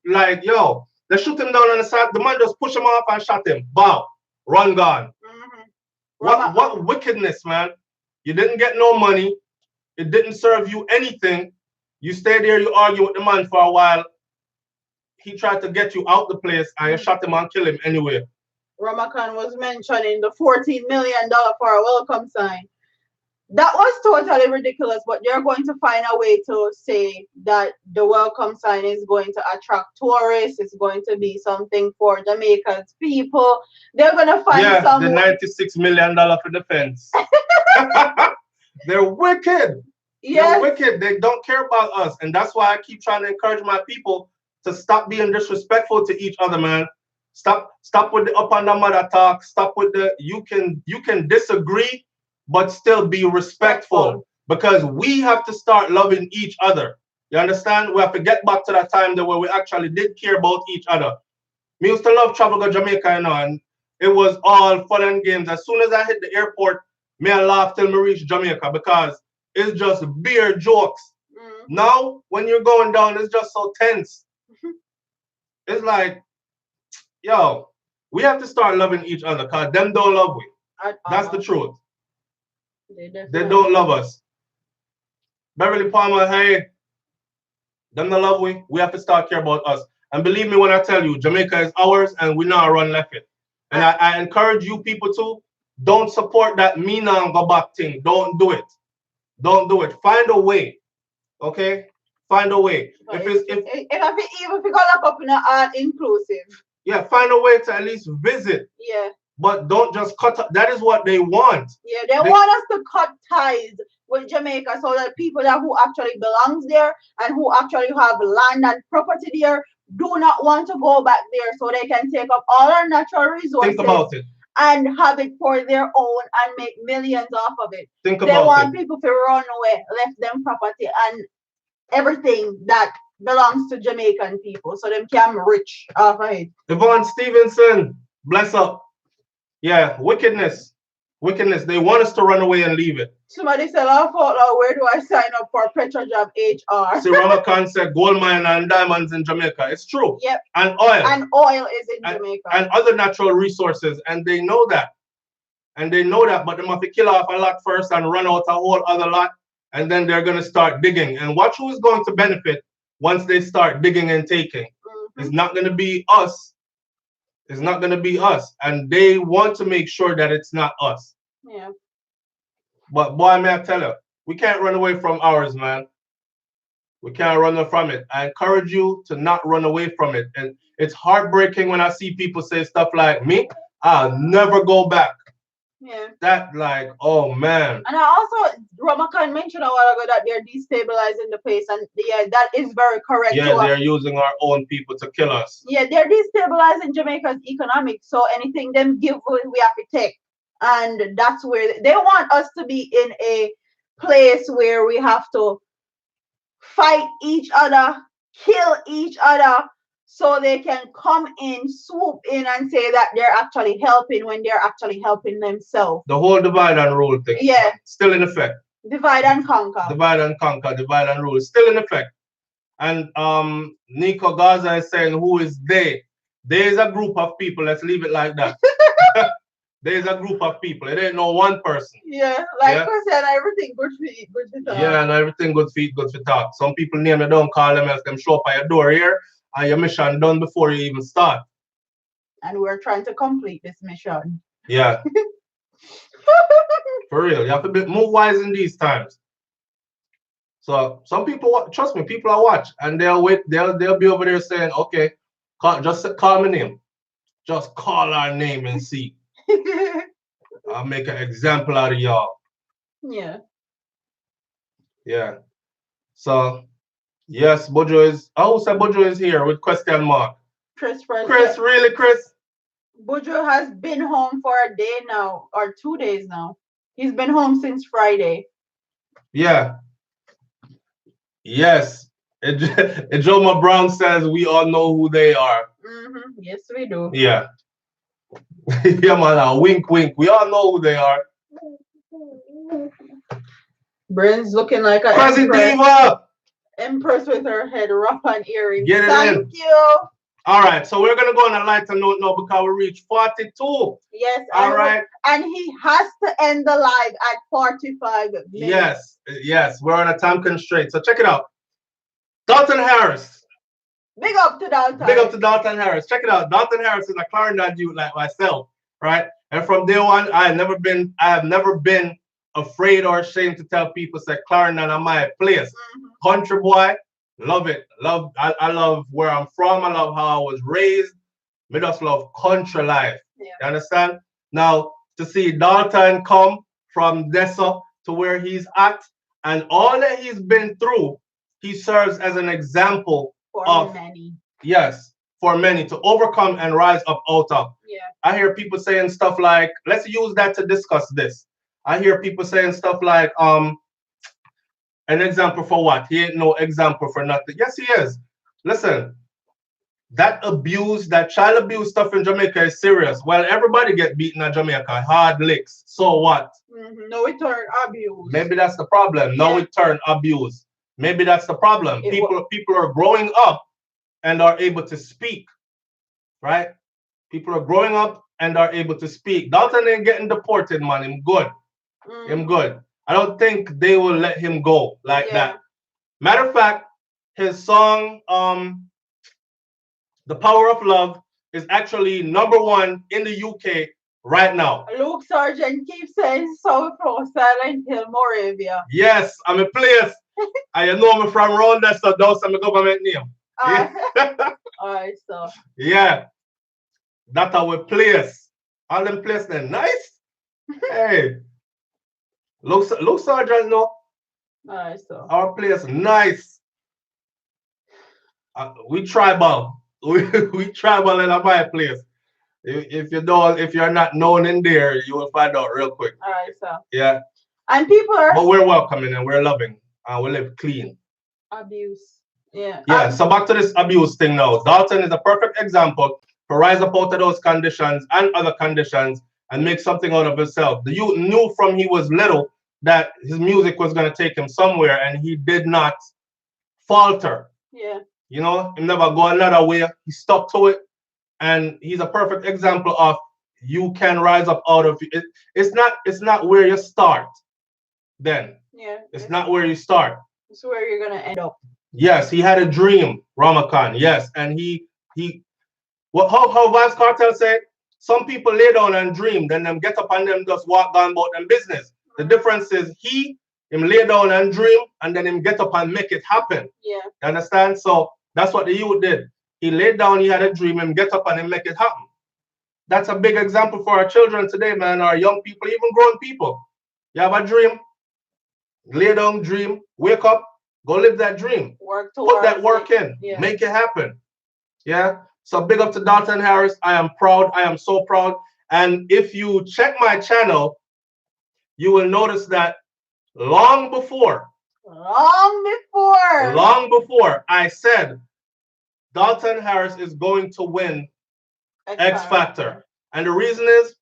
they shoot him down on the side. The man just push him off and shot him. Bow, run gone. What wickedness, man! You didn't get no money. It didn't serve you anything. You stay there, you argue with the man for a while. He tried to get you out the place and you shot him and kill him anyway. Ramakan was mentioning the $14 million for a welcome sign. That was totally ridiculous, but they're going to find a way to say that the welcome sign is going to attract tourists. It's going to be something for Jamaica's people. They're going to find some... the $96 million for the fence. They're wicked. Yes. They're wicked. They don't care about us. And that's why I keep trying to encourage my people to stop being disrespectful to each other, man. Stop with the up and the mother talk. Stop with the you can disagree, but still be respectful. Because we have to start loving each other. You understand? We have to get back to that time where we actually did care about each other. Me used to love travel to Jamaica, you know, and it was all fun and games. As soon as I hit the airport, me I laugh till me reach Jamaica because it's just beer jokes. Now, when you're going down, it's just so tense. It's like, yo, we have to start loving each other because them don't love we. That's the truth. They don't love us. Beverly Palmer, hey, them don't love we. We have to start care about us. And believe me when I tell you, Jamaica is ours and we not run left it. And I encourage you people to don't support that me now go back thing. Don't do it. Don't do it. Find a way. Okay? Find a way. If you go up in an inclusive. Yeah, find a way to at least visit. Yeah. But don't just cut up. That is what they want. Yeah, they want us to cut ties with Jamaica so that people who actually belongs there and who actually have land and property there do not want to go back there so they can take up all our natural resources. Think about it. And have it for their own and make millions off of it. They want people to run away, left them property and everything that belongs to Jamaican people so them can rich off of it. Yvonne Stevenson, bless up. Yeah, wickedness. Wickedness. They want us to run away and leave it. Somebody said, laugh out loud, where do I sign up for Petrojob HR? See, Ramakan said gold mine and diamonds in Jamaica. It's true. Yep. And oil. And oil is in Jamaica. And other natural resources. And they know that. And they know that, but they have to kill off a lot first and run out a whole other lot. And then they're going to start digging. And watch who is going to benefit once they start digging and taking. It's not going to be us. It's not going to be us. And they want to make sure that it's not us. Yeah. But boy, may I tell you, we can't run away from ours, man. We can't run away from it. I encourage you to not run away from it. And it's heartbreaking when I see people say stuff like, me, I'll never go back. Yeah. That like, oh man. And I also, Ramakan mentioned a while ago that they're destabilizing the place, and yeah, that is very correct. Yeah, they're using our own people to kill us. Yeah, they're destabilizing Jamaica's economics. So anything them give, we have to take, and that's where they want us to be in a place where we have to fight each other, kill each other, so they can come in, swoop in, and say that they're actually helping when they're actually helping themselves. The whole divide and rule thing. Yeah. Still in effect. Divide and conquer. Divide and conquer, divide and rule. Still in effect. And Nico Gaza is saying, who is they? There is a group of people. Let's leave it like that. There is a group of people. It ain't no one person. Yeah, like I said, everything good for eat, good for talk. Yeah, and everything good for eat, good for talk. Some people name it, don't call them else. Them show up at your door here, and your mission done before you even start. And we're trying to complete this mission. Yeah. For real, you have to be move wise in these times. So some people, trust me, people are watch, and they'll wait. They'll be over there saying, "Okay, just call my name. Just call our name and see. I'll make an example out of y'all." Yeah. Yeah. So yes, Buju is. Oh, so Buju is here with question mark. Chris, really, Chris? Buju has been home for a day now, or 2 days now. He's been home since Friday. Yeah. Yes. Ejoma Brown says we all know who they are. Yes, we do. Yeah. Yeah, man. Wink, wink. We all know who they are. Bryn's looking like a Crazy diva. Empress with her head wrap and earrings. Get it Thank in. you. All right, so we're gonna go on a lighter note now because we reached 42. Yes. All right. And he has to end the live at 45 minutes. Yes, we're on a time constraint. So check it out. Dalton Harris. Big up to Dalton. Big up to Dalton Harris. Check it out. Dalton Harris is a Clarendon dude like myself, right? And from day one, I have never been afraid or ashamed to tell people say Clarendon are my place. Country boy. Love it. I love where I'm from. I love how I was raised. I just love country life. Yeah. You understand? Now, to see Dalton come from Dessa to where he's at and all that he's been through, he serves as an example for many. Yes, for many to overcome and rise up out of. Yeah. I hear people saying stuff like, let's use that to discuss this. I hear people saying stuff like, an example for what? He ain't no example for nothing. Yes, he is. Listen, that abuse, that child abuse stuff in Jamaica is serious. Well, everybody get beaten in Jamaica, hard licks. So what? No, it turned abuse. Maybe that's the problem. No, it turned abuse. Maybe that's the problem. People are growing up and are able to speak, right? People are growing up and are able to speak. Dalton ain't getting deported, man. Him good. Him good. I don't think they will let him go like that. Matter of fact, his song, The Power of Love, is actually #1 in the UK right now. Luke Sargent keeps saying South Flow, Silent Hill, Moravia. Yes, I'm a place. I know me from around there, so that's my government name. Alright, so. Yeah. That's our place. All them places, they're nice. Hey. Luke Sargent, no. Alright, so. Our place, nice. We tribal. We tribal in my place. If you're not known in there, you will find out real quick. Alright, so. Yeah. And people are. But we're welcoming and we're loving and we live clean. Abuse. Yeah. Yeah. So back to this abuse thing now. Dalton is a perfect example to rise up out of those conditions and other conditions and make something out of himself. The youth knew from he was little that his music was going to take him somewhere, and he did not falter. Yeah. You know, he never go another way. He stuck to it, and he's a perfect example of you can rise up out of it. It's not where you start. Then Yeah. it's not where you start. It's where you're gonna end up. Yes, he had a dream, Ramakan. Yes, and he what how Vance Cartel said, some people lay down and dream, then them get up and them just walk down about them business. The difference is him lay down and dream, and then him get up and make it happen. Yeah. You understand? So that's what the youth did. He laid down, he had a dream, and get up and him make it happen. That's a big example for our children today, man, our young people, even grown people. You have a dream, lay down, dream, wake up, go live that dream. Work Put that work in. Yeah. Make it happen. Yeah. So big up to Dalton Harris. I am proud. I am so proud. And if you check my channel, you will notice that long before I said Dalton Harris is going to win X Factor. And the reason is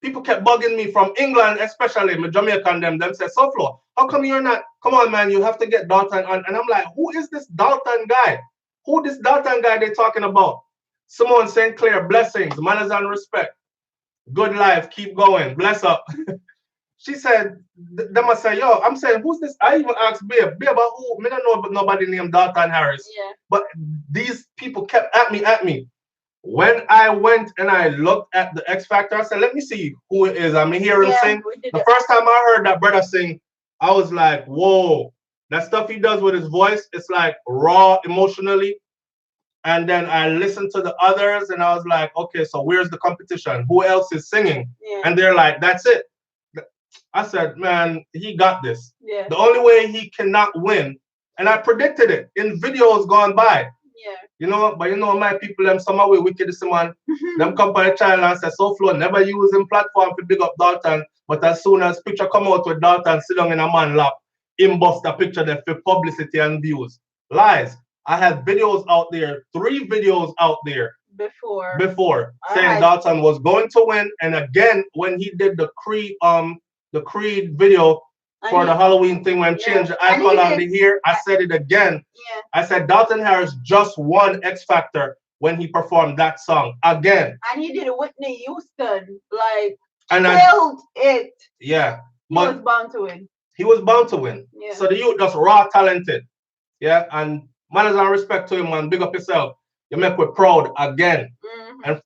people kept bugging me from England, especially my Jamaican them said, Soflo, how come you're not? Come on, man, you have to get Dalton on. And I'm like, who is this Dalton guy? Who this Dalton guy they talking about? Simone St. Clair, blessings, manners and respect. Good life, keep going, bless up. She said, them I say, yo, I'm saying, who's this? I even asked Babe about who? I don't know nobody named Dalton Harris. Yeah. But these people kept at me. When I went and I looked at the X Factor, I said, let me see who it is. I'm hearing him sing. The first time I heard that brother sing, I was like, whoa. That stuff he does with his voice, it's like raw emotionally. And then I listened to the others and I was like, okay, so where's the competition? Who else is singing? Yeah. And they're like, that's it. I said, man, he got this. Yeah. The only way he cannot win, and I predicted it in videos gone by. Yeah. You know, but you know my people, them some way wicked this man. Them come by the channel and say, so flow, never use him platform to big up Dalton. But as soon as picture come out with Dalton sit down in a man lap, him bust a picture there for publicity and views. Lies. I had videos out there, 3 videos out there before saying Dalton was going to win. And again, when he did the Creed video for the Halloween thing when changed the eye color on the hair, I said it again. Yeah. I said Dalton Harris just won X Factor when he performed that song again. And he did Whitney Houston, like and killed it. Yeah. He was bound to win. He was bound to win. Yeah. So the youth just raw talented. Yeah. And manners and respect to him, man. Big up yourself. You make me proud again. Mm-hmm. And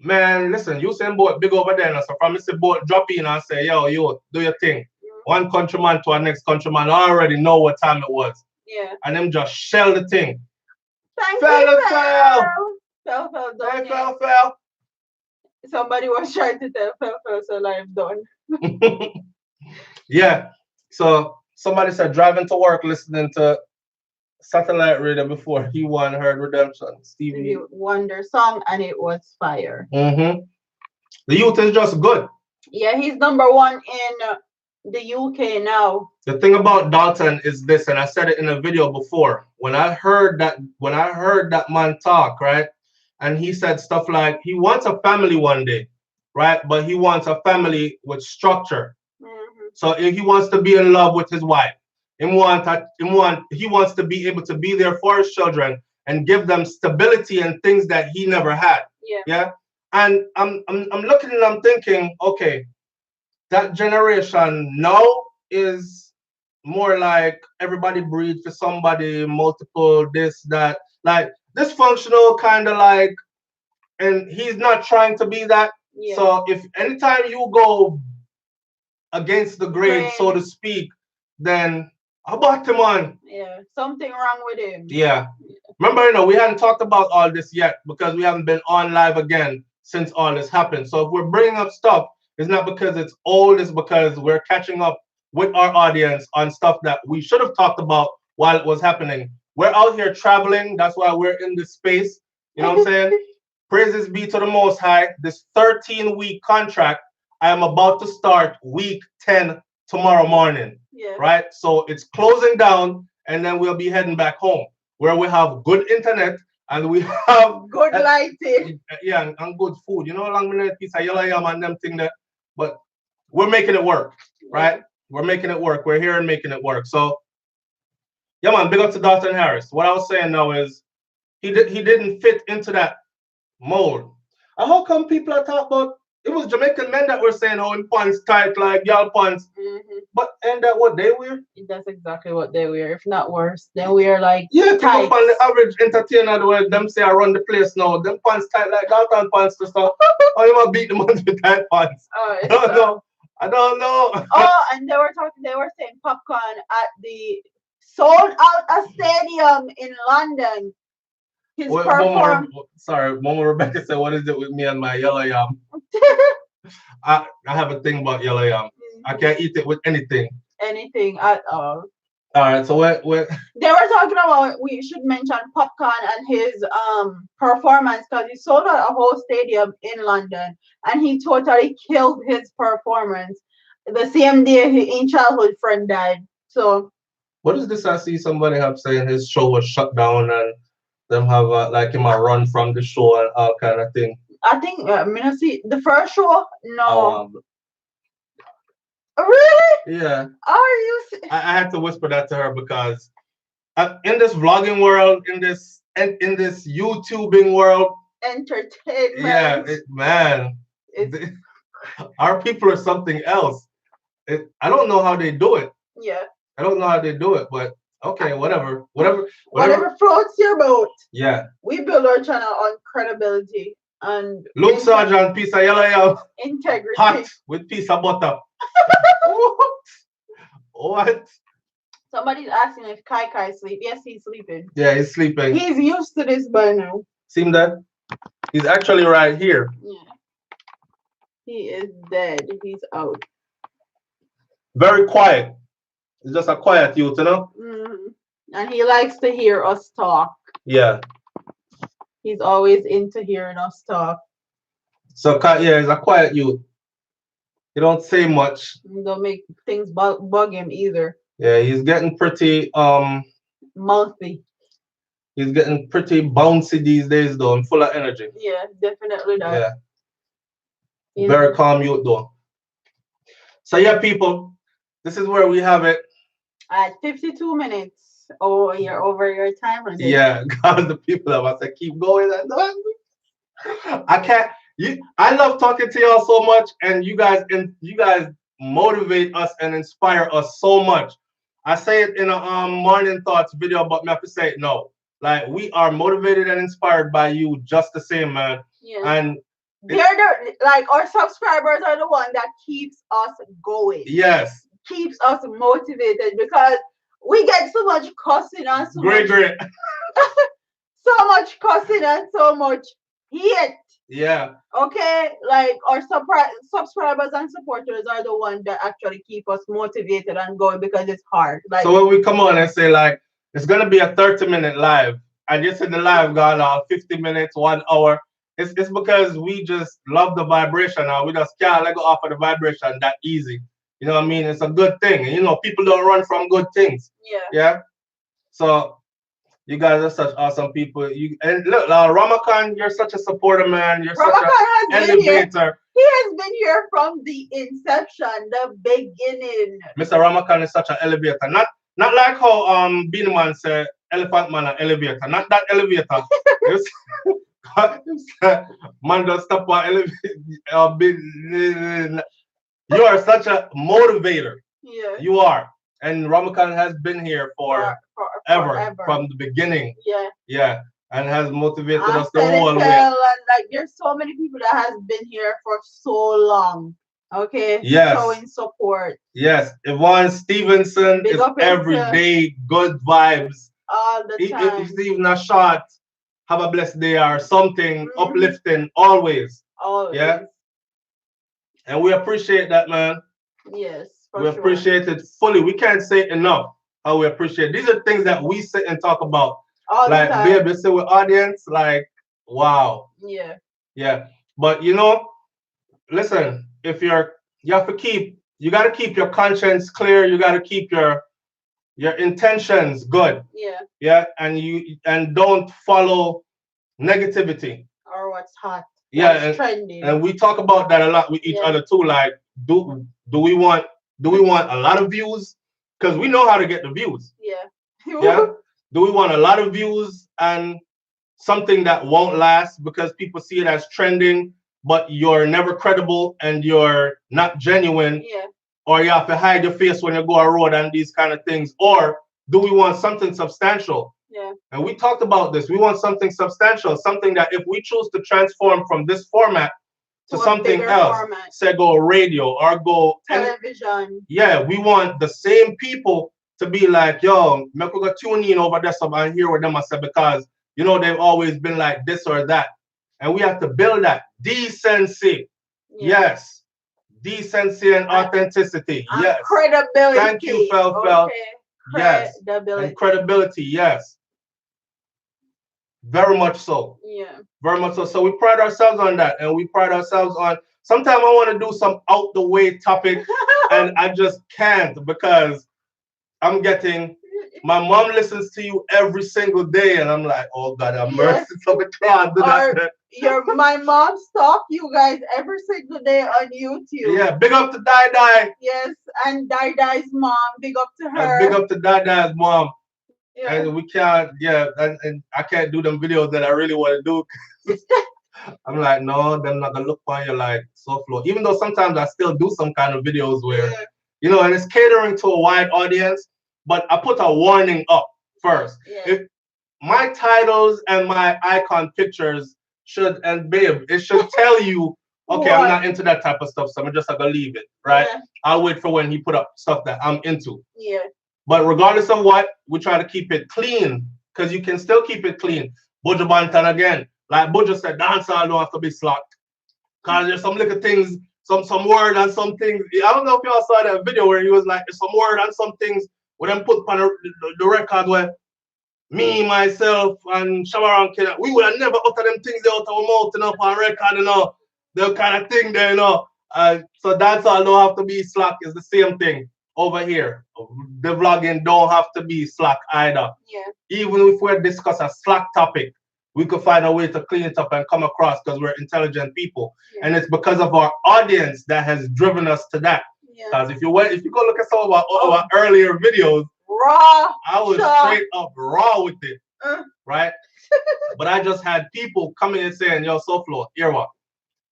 man, listen, you saying boat big over there. So from Mr. Boat drop in and say, yo, do your thing. Mm-hmm. One countryman to our next countryman. I already know what time it was. Yeah. And them just shell the thing. Fell. Somebody was trying to tell fell, so life done. Yeah. So somebody said driving to work listening to satellite radio before he won heard Redemption. Stevie Wonder song and it was fire. Mm-hmm. The youth is just good. Yeah, he's #1 in the UK now. The thing about Dalton is this, and I said it in a video before. When I heard that man talk, right, and he said stuff like he wants a family one day, right, but he wants a family with structure. Mm-hmm. So if he wants to be in love with his wife, he wants to be able to be there for his children and give them stability and things that he never had. Yeah. Yeah. And I'm looking and I'm thinking, okay, that generation now is more like everybody breeds for somebody, multiple, this, that, like dysfunctional kind of like, and he's not trying to be that. Yeah. So if anytime you go against the grain, so to speak, then how about him on? Yeah, something wrong with him. Yeah. Remember, we hadn't talked about all this yet because we haven't been on live again since all this happened. So if we're bringing up stuff, it's not because it's old, it's because we're catching up with our audience on stuff that we should have talked about while it was happening. We're out here traveling. That's why we're in this space. You know what I'm saying? Praises be to the Most High. This 13-week contract, I am about to start week 10 tomorrow morning. Yeah. Right? So it's closing down and then we'll be heading back home where we have good internet and we have good lighting. Yeah, and good food. You know how long we need a piece of yellow yam and them thing that but we're making it work, right? We're making it work. We're here and making it work. So, yeah, man, big up to Dalton Harris. What I was saying now is he didn't fit into that mold. And how come people are talking about it was Jamaican men that were saying, oh, in pants tight like y'all pants. But ain't that what they wear? That's exactly what they wear, if not worse. They wear like yeah, tights. People on the average entertainer the way them say I run the place now. Them pants tight like Dalton pants to stuff. Or you might beat them with tight pants. Oh, I don't know. I don't know. Oh, and they were saying popcorn at the sold out a stadium in London. His Mama Rebecca said, what is it with me and my yellow yam? I have a thing about yellow yam. I can't eat it with anything. Anything at all. All right, so what they were talking about, we should mention Popcorn and his performance, because he sold out a whole stadium in London and he totally killed his performance the same day his childhood friend died. So what is this? I see somebody have saying his show was shut down and them have like him a run from the show and all kind of thing. I think I mean, I see the first show. No. Really? Yeah. Are you? I had to whisper that to her because in this vlogging world, in this YouTubing world, entertainment. Yeah, man. Our people are something else. I don't know how they do it. Yeah. I don't know how they do it, but okay, whatever floats your boat. Yeah. We build our channel on credibility and Luke Sergeant, piece of yellow, integrity, hot with piece of butter. What? Somebody's asking if Kai sleep. Yes, he's sleeping. Yeah, he's sleeping. He's used to this by now. See that? He's actually right here. Yeah. He is dead. He's out. Very quiet. He's just a quiet youth, you know? And he likes to hear us talk. Yeah. He's always into hearing us talk. So, yeah, he's a quiet youth. He don't say much. Don't make things bug him either. Yeah, he's getting pretty mouthy. He's getting pretty bouncy these days though, and full of energy. Yeah, definitely that. Yeah. Very calm youth though. So yeah, people, this is where we have it. At 52 minutes. Oh, you're over your time. Yeah, because the people have to keep going. I can't. I love talking to y'all so much, and you guys motivate us and inspire us so much. I say it in a morning thoughts video, but I have to say it now. Like, we are motivated and inspired by you just the same, man. Yeah. And they're our subscribers are the one that keeps us going. Yes. Keeps us motivated because we get so much cussing and so great. so much cussing and so much hate. Yeah. Okay, like our subscribers and supporters are the ones that actually keep us motivated and going because it's hard. Like, so when we come on and say like it's gonna be a 30-minute live, and you see the live gone on 50 minutes, 1 hour, it's because we just love the vibration and we just can't let go off of the vibration that easy. You know what I mean? It's a good thing. And, you know, people don't run from good things. Yeah. Yeah. So you guys are such awesome people. And look, Ramakan, you're such a supporter, man. You're such an elevator. He has been here from the inception, the beginning. Mr. Ramakan is such an elevator. Not like how Beanie Man said, elephant man an elevator. Not that elevator. Man don't stop on elevator. You are such a motivator. Yeah. You are. And Ramakan has been here forever, from the beginning. Yeah. Yeah. And has motivated us the whole way. And like there's so many people that has been here for so long. Okay. Yes. Showing support. Yes. Yvonne Stevenson is every day, good vibes. All the time. If it's even a shot, have a blessed day or something uplifting always. Always. Yeah. And we appreciate that, man. Yes. We appreciate it fully. We can't say enough how we appreciate it. These are things that we sit and talk about. All like, the time. Be able to sit with audience, like, wow. Yeah. Yeah. But, you know, listen, if you got to keep your conscience clear. You got to keep your intentions good. Yeah. Yeah. And don't follow negativity. Or what's hot. Yeah. Trending. And we talk about that a lot with each other too. Like, do we want a lot of views? Because we know how to get the views. Yeah. Yeah. Do we want a lot of views and something that won't last because people see it as trending, but you're never credible and you're not genuine? Yeah. Or you have to hide your face when you go on road and these kind of things? Or do we want something substantial? Yeah. And we talked about this. We want something substantial, something that if we choose to transform from this format to something else, format. say go radio or go television. Yeah, we want the same people to be like, yo, make we go tune in over there some and hear what them I said, because you know they've always been like this or that. And we have to build that decency. Yeah. Yes. Decency and authenticity. And yes. credibility. Thank you, Fel. Okay. Yes. Credibility. And credibility, yes. Very much so. Yeah. Very much so. So we pride ourselves on that. And we pride ourselves on, sometimes I want to do some out the way topic and I just can't because I'm getting, my mom listens to you every single day and I'm like, oh God, I'm mercy. So we can't do that. My mom stalk you guys every single day on YouTube. Yeah, big up to Dai. Yes, and Dai's mom, big up to her. And big up to Dai's mom. Yeah. And we can't, and I can't do them videos that I really want to do. I'm like, no, they're not gonna look on you like so flow. Even though sometimes I still do some kind of videos where, you know, and it's catering to a wide audience, but I put a warning up first. Yeah. If my titles and my icon pictures should, and babe, it should tell you, okay, I'm not into that type of stuff, so I'm just gonna leave it, right? Yeah. I'll wait for when he put up stuff that I'm into. Yeah. But regardless of what, we try to keep it clean, because you can still keep it clean. Buju Banton again. Like Buju said, dancehall don't have to be slacked. Because there's some little things, some word and some things. I don't know if y'all saw that video where he was like, there's some word and some things where them put on the record where me, myself, and Shamaran Kid, we would have never utter them things out of our mouth, you know, on record, you know, the kind of thing there, you know. So dancehall don't have to be slack. It's the same thing over here. The vlogging don't have to be slack either. Yeah. Even if we discuss a slack topic, we could find a way to clean it up and come across because we're intelligent people. Yeah. And it's because of our audience that has driven us to that. Because if you go look at some of our earlier videos, raw, I was straight up raw with it. Right? But I just had people coming and saying, yo, SoFlo, here what?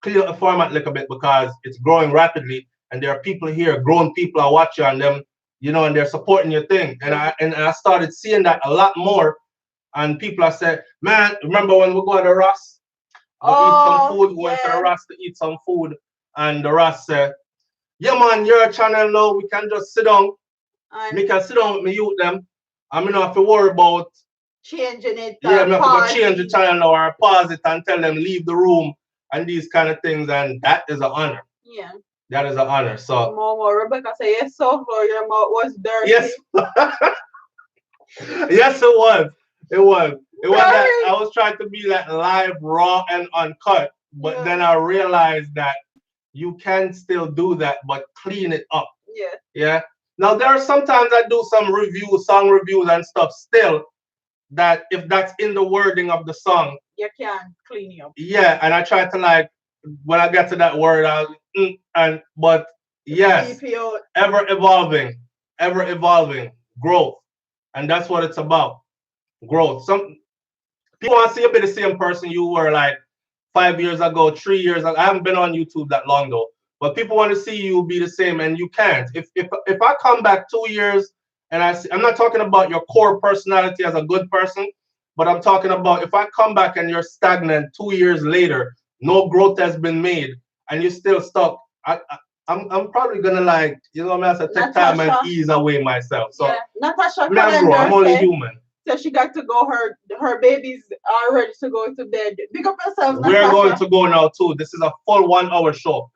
Clear the format a little bit because it's growing rapidly and there are people here, grown people are watching on them, you know, and they're supporting your thing. And I started seeing that a lot more. And people are saying, man, remember when we go to the Ross? We eat some food, we went to the Ross to eat some food. And the Ross said, yeah, man, you're a channel now. We can just sit down. We can sit down with me youth them. I mean, I don't have to worry about changing it. Yeah, I have to change the channel now or pause it and tell them leave the room and these kind of things. And that is an honor. Yeah. That is an honor. So Mama Rebecca said, yes, so your mouth was dirty. Yes. Yes, it was. It was that I was trying to be like live, raw, and uncut. But then I realized that you can still do that, but clean it up. Yeah. Yeah. Now there are sometimes I do some reviews, song reviews and stuff still that if that's in the wording of the song. You can clean it up. Yeah, and I try to like when I get to that word, but yes, ever evolving growth. And that's what it's about. Growth. Some people want to see you be the same person you were like 5 years ago, 3 years ago. I haven't been on YouTube that long though. But people want to see you be the same and you can't. If I come back 2 years and I'm not talking about your core personality as a good person, but I'm talking about if I come back and you're stagnant 2 years later, no growth has been made and you're still stuck, I'm probably gonna like, you know what I mean, take time and ease away myself. So Natasha, I'm only human. So she got to go, her babies are ready to go to bed. Big up yourself, We're Natasha. going to go now too. This is a full 1 hour show.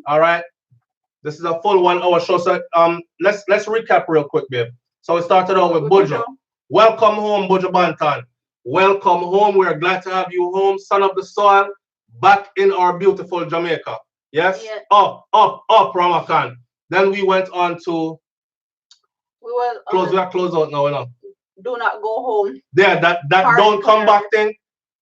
All right. This is a full 1 hour show. So let's recap real quick, babe. So we started out with Buju. Welcome home, Buju Banton. Welcome home. We're glad to have you home, son of the soil, back in our beautiful Jamaica. Yes? Yeah. Up, Ramakan. Then we went on to we close out now, you know. Do not go home. Yeah, that don't come back thing.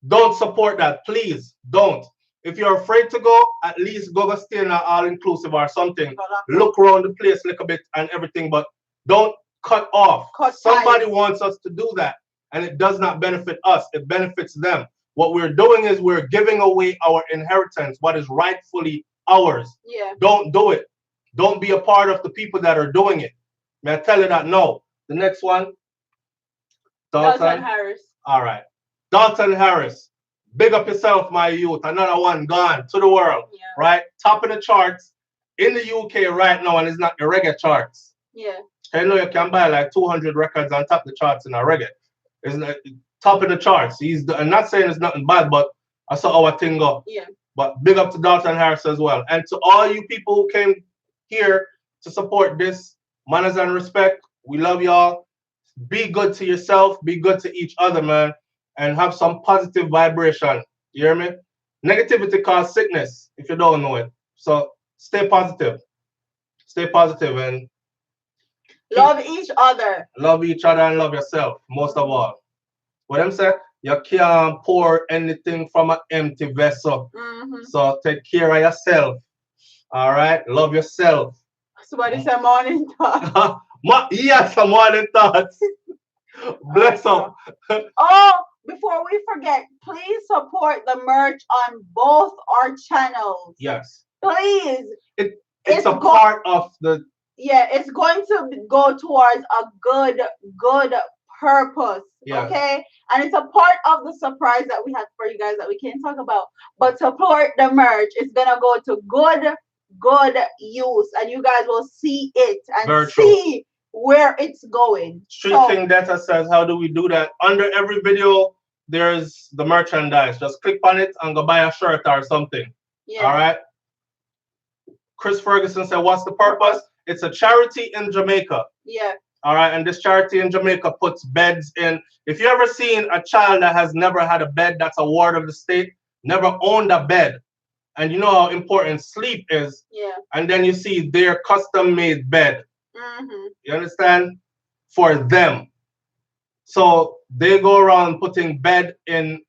Don't support that. Please don't. If you're afraid to go, at least go stay in an all-inclusive or something. Look around the place a little bit and everything, but don't cut off. Somebody wants us to do that, and it does not benefit us. It benefits them. What we're doing is we're giving away our inheritance, what is rightfully ours. Yeah. Don't do it. Don't be a part of the people that are doing it. May I tell you that? No. The next one. Dalton Harris. All right. Dalton Harris. Big up yourself, my youth. Another one gone to the world. Yeah. Right? Top of the charts in the UK right now, and it's not the reggae charts. Yeah. I know you can buy like 200 records on top of the charts in a reggae. It's not, top of the charts. I'm not saying it's nothing bad, but I saw our thing go. Yeah. But big up to Dalton Harris as well. And to all you people who came here to support this, manners and respect, we love y'all. Be good to yourself, be good to each other, man, and have some positive vibration. You hear me? Negativity causes sickness, if you don't know it. So stay positive. Stay positive and love each other. Love each other and love yourself, most of all. What I'm saying? You can't pour anything from an empty vessel. So take care of yourself. All right? Love yourself. Somebody said morning thoughts. Yes, some morning thoughts. Bless up. Oh, before we forget, please support the merch on both our channels. Yes. Please. It's a part of the... Yeah, it's going to go towards a good purpose. Yeah. Okay? And it's a part of the surprise that we have for you guys that we can't talk about. But support the merch. It's going to go to good use. And you guys will see it and see where it's going. Street King Data says, how do we do that? Under every video, there's the merchandise. Just click on it and go buy a shirt or something. Yeah. All right? Chris Ferguson said, what's the purpose? It's a charity in Jamaica. Yeah. All right. And this charity in Jamaica puts beds in. If you ever seen a child that has never had a bed, that's a ward of the state, never owned a bed, and you know how important sleep is. Yeah. And then you see their custom-made bed. You understand? For them. So they go around putting bed in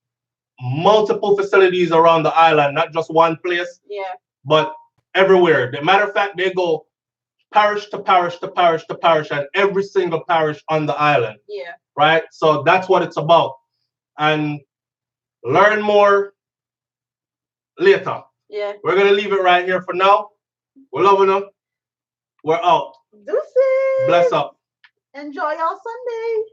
multiple facilities around the island, not just one place. Yeah. But everywhere. As a matter of fact, they go parish to parish to parish to parish, and every single parish on the island. Yeah. Right? So that's what it's about. And learn more later. Yeah. We're going to leave it right here for now. We're loving them. We're out. Deuces. Bless up. Enjoy your Sunday.